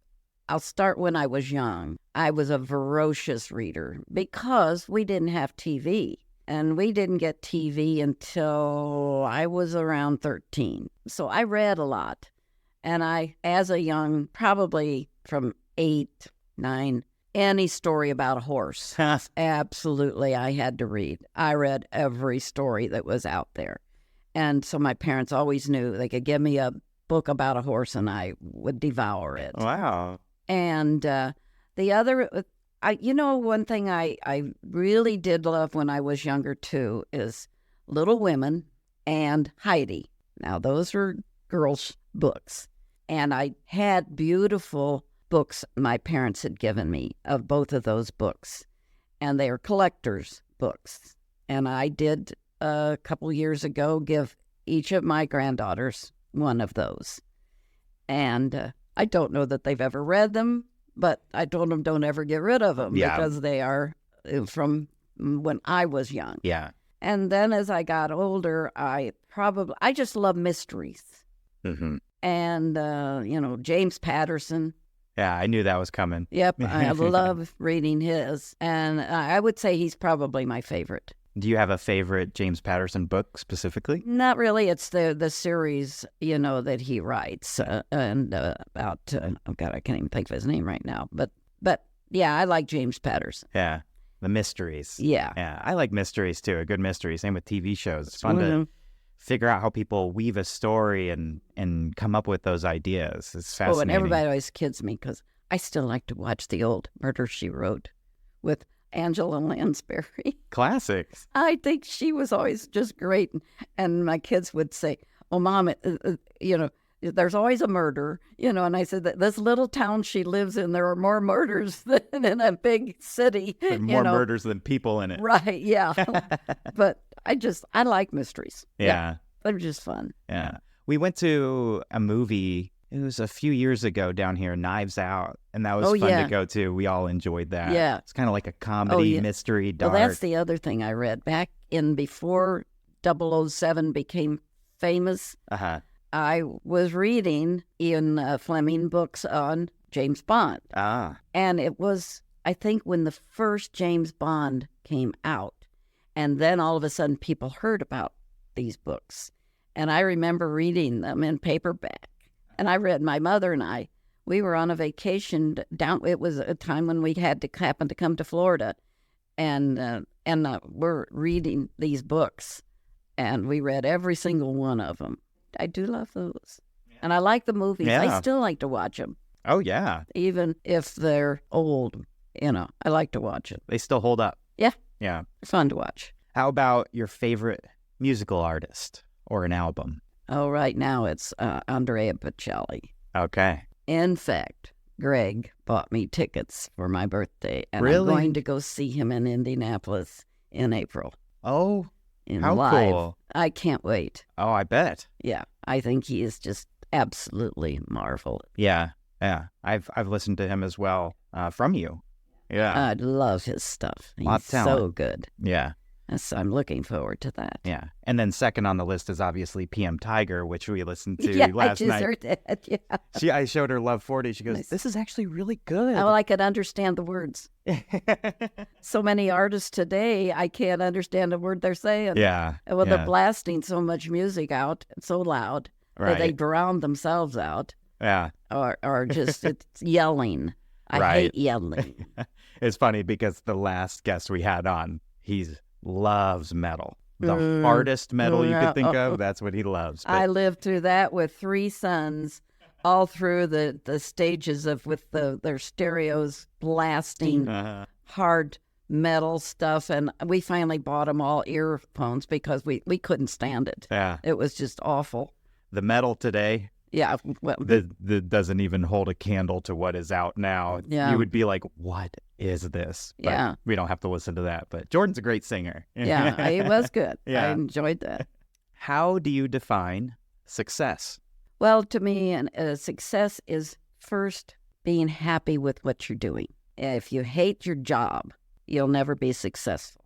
I'll start when I was young. I was a voracious reader because we didn't have TV. And we didn't get TV until I was around 13. So I read a lot. And as a young, probably from 8, 9, any story about a horse, absolutely I had to read. I read every story that was out there. And so my parents always knew they could give me a book about a horse and I would devour it. Wow. And the other, one thing I really did love when I was younger too is Little Women and Heidi. Now those were girls' books. And I had beautiful books my parents had given me of both of those books. And they are collector's books. And I did a couple years ago give each of my granddaughters one of those. And I don't know that they've ever read them, but I told them don't ever get rid of them because they are from when I was young. Yeah. And then as I got older, I just love mysteries. Mm-hmm. And, James Patterson. Yeah, I knew that was coming. Yep, I love reading his. And I would say he's probably my favorite. Do you have a favorite James Patterson book specifically? Not really. It's the series, that he writes. And about, oh God, I can't even think of his name right now. But yeah, I like James Patterson. Yeah, the mysteries. Yeah. Yeah, I like mysteries too, a good mystery. Same with TV shows. It's fun to figure out how people weave a story and come up with those ideas. It's fascinating. Oh, and everybody always kids me because I still like to watch the old Murder, She Wrote with Angela Lansbury. Classics. I think she was always just great. And my kids would say, oh, Mom, there's always a murder, and I said that this little town she lives in, there are more murders than in a big city. There are more murders than people in it. Right, yeah. But I like mysteries. Yeah. They're just fun. Yeah. We went to a movie, it was a few years ago down here, Knives Out, and that was fun to go to. We all enjoyed that. Yeah. It's kind of like a comedy, mystery, dark. Well, that's the other thing I read. Back before 007 became famous, I was reading Ian Fleming books on James Bond. And it was, I think, when the first James Bond came out. And then all of a sudden people heard about these books. And I remember reading them in paperback. And I read, my mother and we were on a vacation down. It was a time when we happened to come to Florida. And we're reading these books. And we read every single one of them. I do love those. And I like the movies. Yeah. I still like to watch them. Oh, yeah. Even if they're old, I like to watch it. They still hold up. Yeah. Yeah. Fun to watch. How about your favorite musical artist or an album? Oh, right now it's Andrea Bocelli. Okay. In fact, Greg bought me tickets for my birthday. And Really? I'm going to go see him in Indianapolis in April. Oh, how live. cool. I can't wait. Oh, I bet. Yeah. I think he is just absolutely marvelous. Yeah. Yeah. I've listened to him as well from you. Yeah. I love his stuff. He's Lot of so talent. good. Yeah. So I'm looking forward to that. Yeah. And then second on the list is obviously PM Tiger, which we listened to Yeah, last I just night. heard that. Yeah. I showed her Love 40. She goes, Nice. This is actually really good. Well, I could understand the words. So many artists today, I can't understand a word they're saying. Yeah. Well, yeah. they're blasting so much music out, so loud, Right. that they drown themselves out, Yeah. or just it's yelling. I Right. hate yelling. It's funny because the last guest we had on, he loves metal. The hardest metal you could think of, that's what he loves. But I lived through that with 3 sons, all through the stages of with their stereos blasting hard metal stuff, and we finally bought them all earphones because we couldn't stand it. Yeah. It was just awful. The metal today, Yeah, well, that doesn't even hold a candle to what is out now. Yeah. You would be like, what is this? But Yeah. we don't have to listen to that. But Jordan's a great singer. yeah, it was good. I Yeah. enjoyed that. How do you define success? Well, to me, success is first being happy with what you're doing. If you hate your job, you'll never be successful.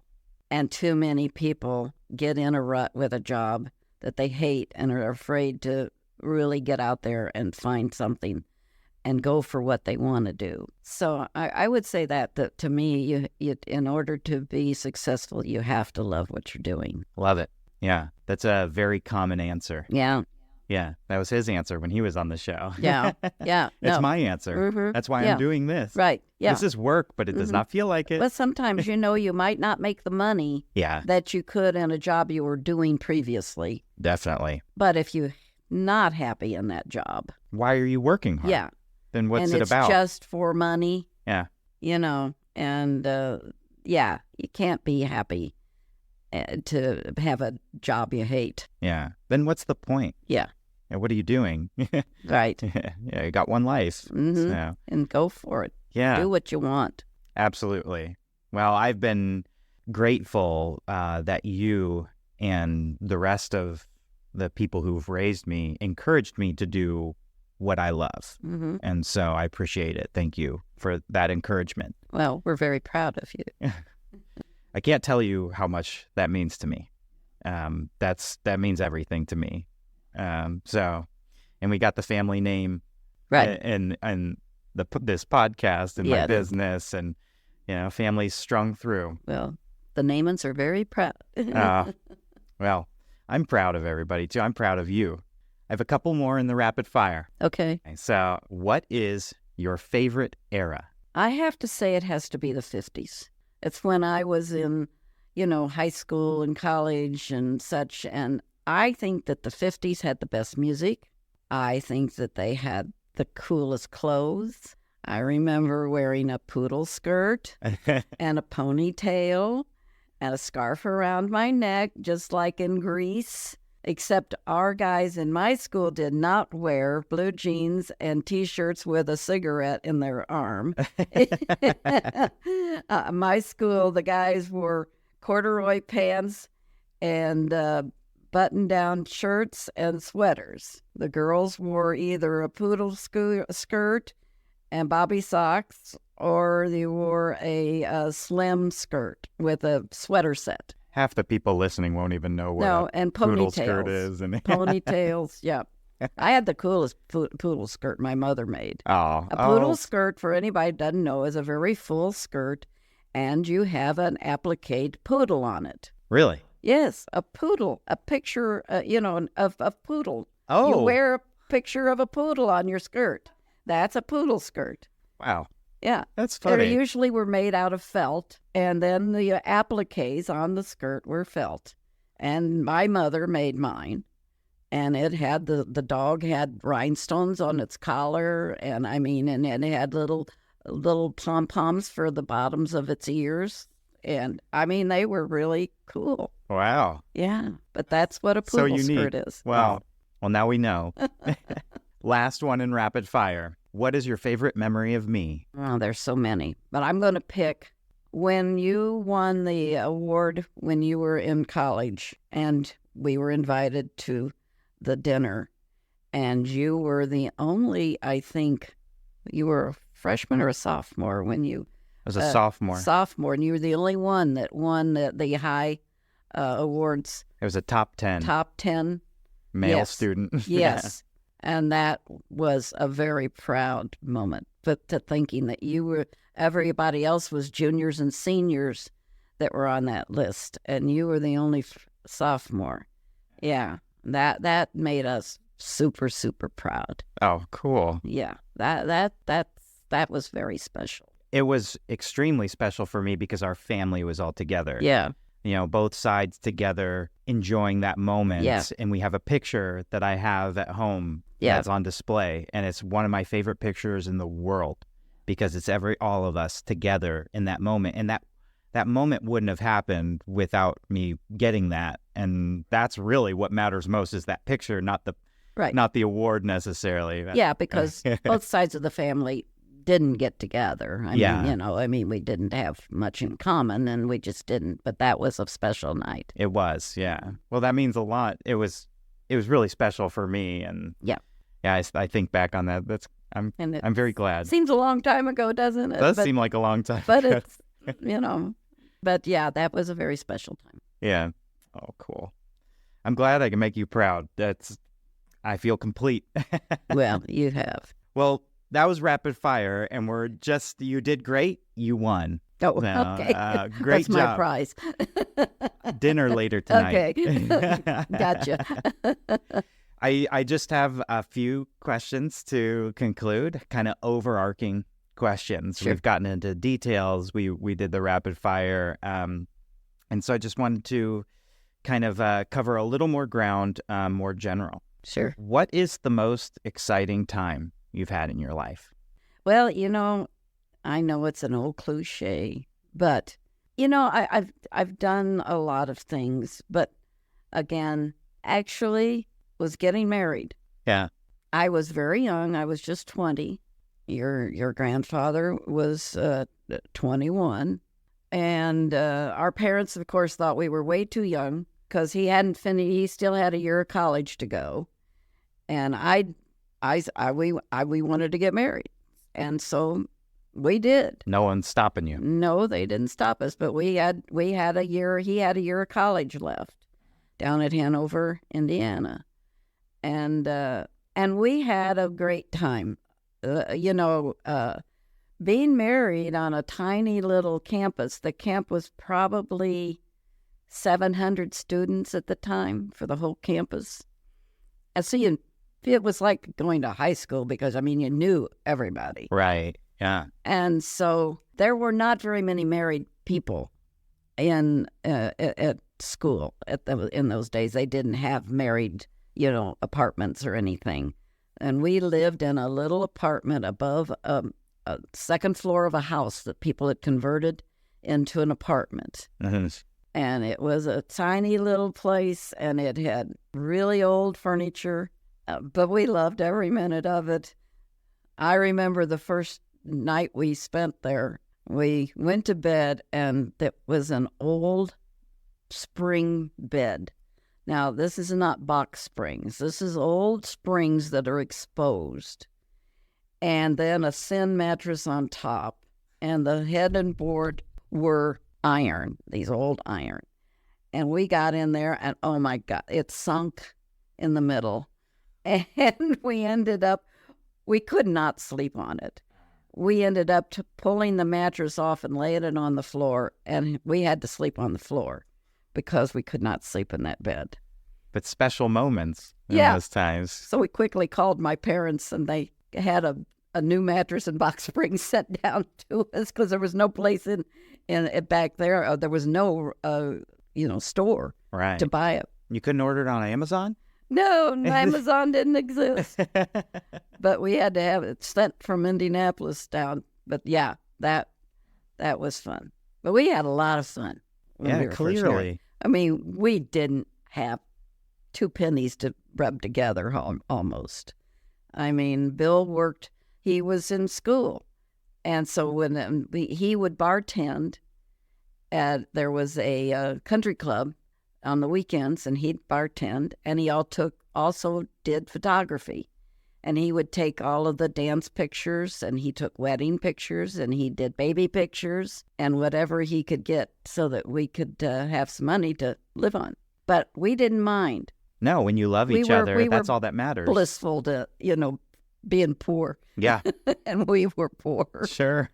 And too many people get in a rut with a job that they hate and are afraid to really get out there and find something and go for what they want to do. So I would say that to me, you in order to be successful, you have to love what you're doing. Love it. Yeah. That's a very common answer. Yeah, Yeah. That was his answer when he was on the show. yeah, yeah. It's no. my answer. Mhm. That's why Yeah. I'm doing this. Right, yeah. This is work, but it does Mhm. not feel like it. But sometimes, you might not make the money Yeah, that you could in a job you were doing previously. definitely. But if you're not happy in that job, Why are you working hard? yeah, Then what's and it it's about? just for money, Yeah. and yeah, you can't be happy to have a job you hate. Yeah. Then what's the point? Yeah. Yeah, what are you doing? Right. Yeah, you got one life. hmm So, And go for it. yeah, Do what you want. absolutely. Well, I've been grateful that you and the rest of the people who've raised me encouraged me to do what I love. hmm And so I appreciate it. Thank you for that encouragement. Well, we're very proud of you. I can't tell you how much that means to me. That means everything to me. So, and we got the family name, Right. and this podcast and my Yeah. business, and family's strung through. Well, the Naamans are very proud. Well, I'm proud of everybody too. I'm proud of you. I have a couple more in the rapid fire. Okay. So, what is your favorite era? I have to say it has to be the 50s. It's when I was in, high school and college and such. And I think that the 50s had the best music. I think that they had the coolest clothes. I remember wearing a poodle skirt and a ponytail and a scarf around my neck, just like in Greece. Except our guys in my school did not wear blue jeans and T-shirts with a cigarette in their arm. My school, the guys wore corduroy pants and button-down shirts and sweaters. The girls wore either a poodle skirt and bobby socks, or they wore a slim skirt with a sweater set. Half the people listening won't even know what No, a and poodle ponytails. skirt is. And Ponytails, yeah. I had the coolest poodle skirt my mother made. Oh, A poodle skirt, for anybody who doesn't know, is a very full skirt, and you have an appliqued poodle on it. really? Yes, a poodle, a picture, of a poodle. Oh, You wear a picture of a poodle on your skirt. That's a poodle skirt. wow, Yeah. that's They funny. usually were made out of felt, and then the appliques on the skirt were felt. And my mother made mine, and it had the dog had rhinestones on its collar, and it had little pom poms for the bottoms of its ears, and they were really cool. Wow. Yeah, but that's what a So poodle unique. skirt is. Well, now we know. Last one in rapid fire. What is your favorite memory of me? Oh, there's so many, but I'm going to pick when you won the award when you were in college, and we were invited to the dinner, and you were the only, I think, you were a freshman or a sophomore when you I was a sophomore. sophomore, and you were the only one that won the high awards, It was a top 10 top 10. male yes. student. Yes. And that was a very proud moment. But to thinking that everybody else was juniors and seniors that were on that list, and you were the only sophomore. Yeah, that made us super, super proud. Oh, cool. Yeah, that was very special. It was extremely special for me because our family was all together. Yeah, Both sides together enjoying that moment. Yeah. And we have a picture that I have at home Yeah. that's on display. And it's one of my favorite pictures in the world because it's all of us together in that moment. And that moment wouldn't have happened without me getting that. And that's really what matters most, is that picture, not the award necessarily. Yeah, because both sides of the family didn't get together. I mean, we didn't have much in common, and we just didn't. But that was a special night. It was, yeah. Well, that means a lot. It was really special for me, and yeah, I think back on that. I'm very glad. Seems a long time ago, doesn't it? It does seem like a long time. But ago. it's But yeah, that was a very special time. Yeah. Oh, cool. I'm glad I can make you proud. I feel complete. Well, you have. Well, that was rapid fire, and you did great. You won. Oh, okay. Great That's job. my prize. Dinner later tonight. Okay. Gotcha. I just have a few questions to conclude, kind of overarching questions. Sure. We've gotten into details. We did the rapid fire. And so I just wanted to kind of cover a little more ground, more general. Sure. What is the most exciting time you've had in your life? Well, I know it's an old cliche, but I've done a lot of things, but again, actually was getting married. Yeah. I was very young. I was just 20. Your grandfather was 21, and our parents, of course, thought we were way too young because he hadn't finished. He still had a year of college to go, and we wanted to get married, and so we did. No one's stopping you. No, they didn't stop us, but we had a year. He had a year of college left down at Hanover, Indiana, and we had a great time. Being married on a tiny little campus. The camp was probably 700 students at the time for the whole campus, and so it was like going to high school because, you knew everybody. Right, yeah. And so there were not very many married people at school in those days. They didn't have married, apartments or anything. And we lived in a little apartment above a second floor of a house that people had converted into an apartment. Mm-hmm. And it was a tiny little place, and it had really old furniture. But we loved every minute of it. I remember the first night we spent there, we went to bed, and it was an old spring bed. Now, this is not box springs. This is old springs that are exposed. And then a thin mattress on top. And the head and board were iron, these old iron. And we got in there, and oh my God, it sunk in the middle. And we could not sleep on it. We ended up pulling the mattress off and laying it on the floor, and we had to sleep on the floor because we could not sleep in that bed. But special moments in those times. So we quickly called my parents, and they had a new mattress and box springs sent down to us because there was no place in it back there. There was no store to buy it. You couldn't order it on Amazon? No, Amazon didn't exist. But we had to have it sent from Indianapolis down. But yeah, that was fun. But we had a lot of fun. Yeah, clearly. We didn't have 2 pennies to rub together almost. Bill worked, he was in school. And so when he would bartend, there was a country club on the weekends, and he'd bartend, and he also did photography. And he would take all of the dance pictures, and he took wedding pictures, and he did baby pictures, and whatever he could get so that we could have some money to live on. But we didn't mind. No, when you love each other, that's all that matters. Blissful to, being poor. Yeah. And we were poor. Sure.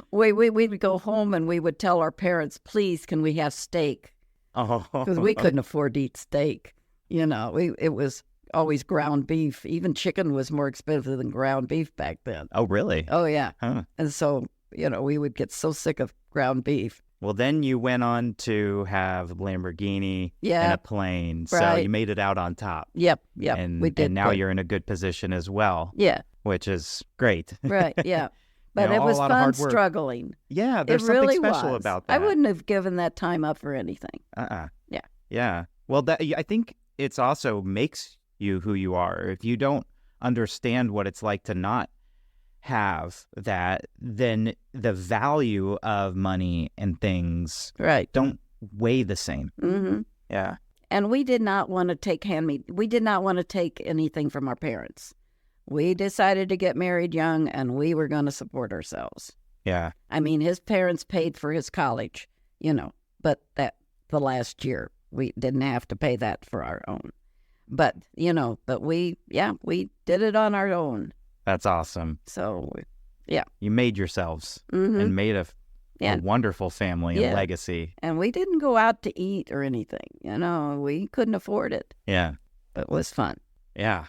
we would go home, and we would tell our parents, please, can we have steak? Because we couldn't afford to eat steak. It was always ground beef. Even chicken was more expensive than ground beef back then. Oh, really? Oh, yeah. Huh. And so, we would get so sick of ground beef. Well, then you went on to have Lamborghini and a plane. So right. you made it out on top. Yep. And, we did. And now you're in a good position as well. Yeah. Which is great. Right, yeah. But it all was a lot of fun hard work. struggling. Yeah, It there's something really special was. about that. I wouldn't have given that time up for anything. Yeah. Yeah. Well, I think it's also makes you who you are. If you don't understand what it's like to not have that, then the value of money and things Right. don't weigh the same. Mm-hmm. Yeah. And we did not want to take we did not want to take anything from our parents. We decided to get married young, and we were going to support ourselves. Yeah. I mean, his parents paid for his college, but the last year we didn't have to pay that for our own. But we did it on our own. That's awesome. So, You made yourselves mhm. and made a Yeah. wonderful family and Yeah. legacy. And we didn't go out to eat or anything. We couldn't afford it. Yeah. But it was fun. Yeah.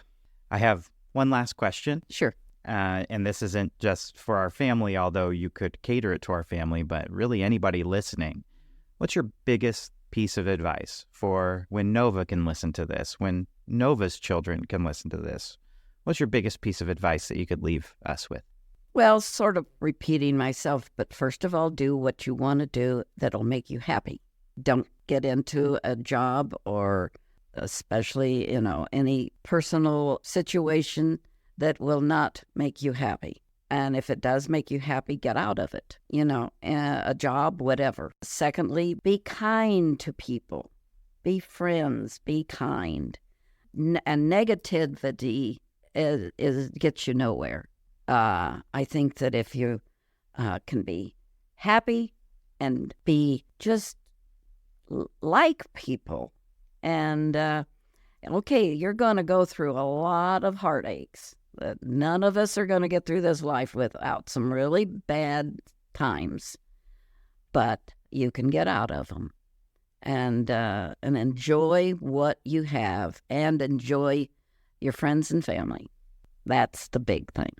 I have one last question. Sure. And this isn't just for our family, although you could cater it to our family, but really anybody listening. What's your biggest piece of advice for when Nova can listen to this, when Nova's children can listen to this? What's your biggest piece of advice that you could leave us with? Well, sort of repeating myself, but first of all, do what you want to do that'll make you happy. Don't get into a job or especially, any personal situation that will not make you happy. And if it does make you happy, get out of it, a job, whatever. Secondly, be kind to people. Be friends, be kind. And negativity gets you nowhere. I think that if you can be happy and be just like people, and okay, you're going to go through a lot of heartaches. None of us are going to get through this life without some really bad times, but you can get out of them and enjoy what you have and enjoy your friends and family. That's the big thing.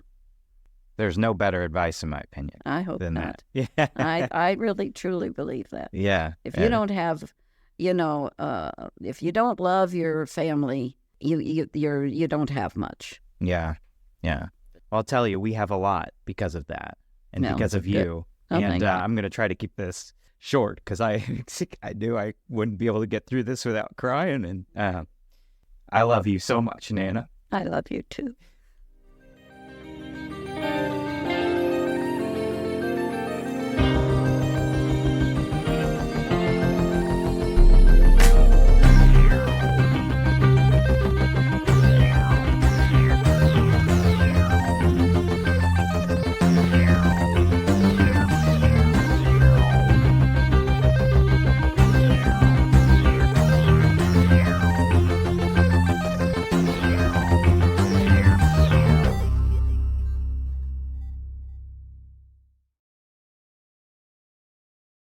There's no better advice, in my opinion, I hope than not. that. Yeah. I really, truly believe that. Yeah. If you don't have, if you don't love your family, you don't have much. Yeah. Yeah. Well, I'll tell you, we have a lot because of that and No, because of good. you. Oh, And thank God. I'm going to try to keep this short because I knew I wouldn't be able to get through this without crying. And I love you so much, Nana. I love you too.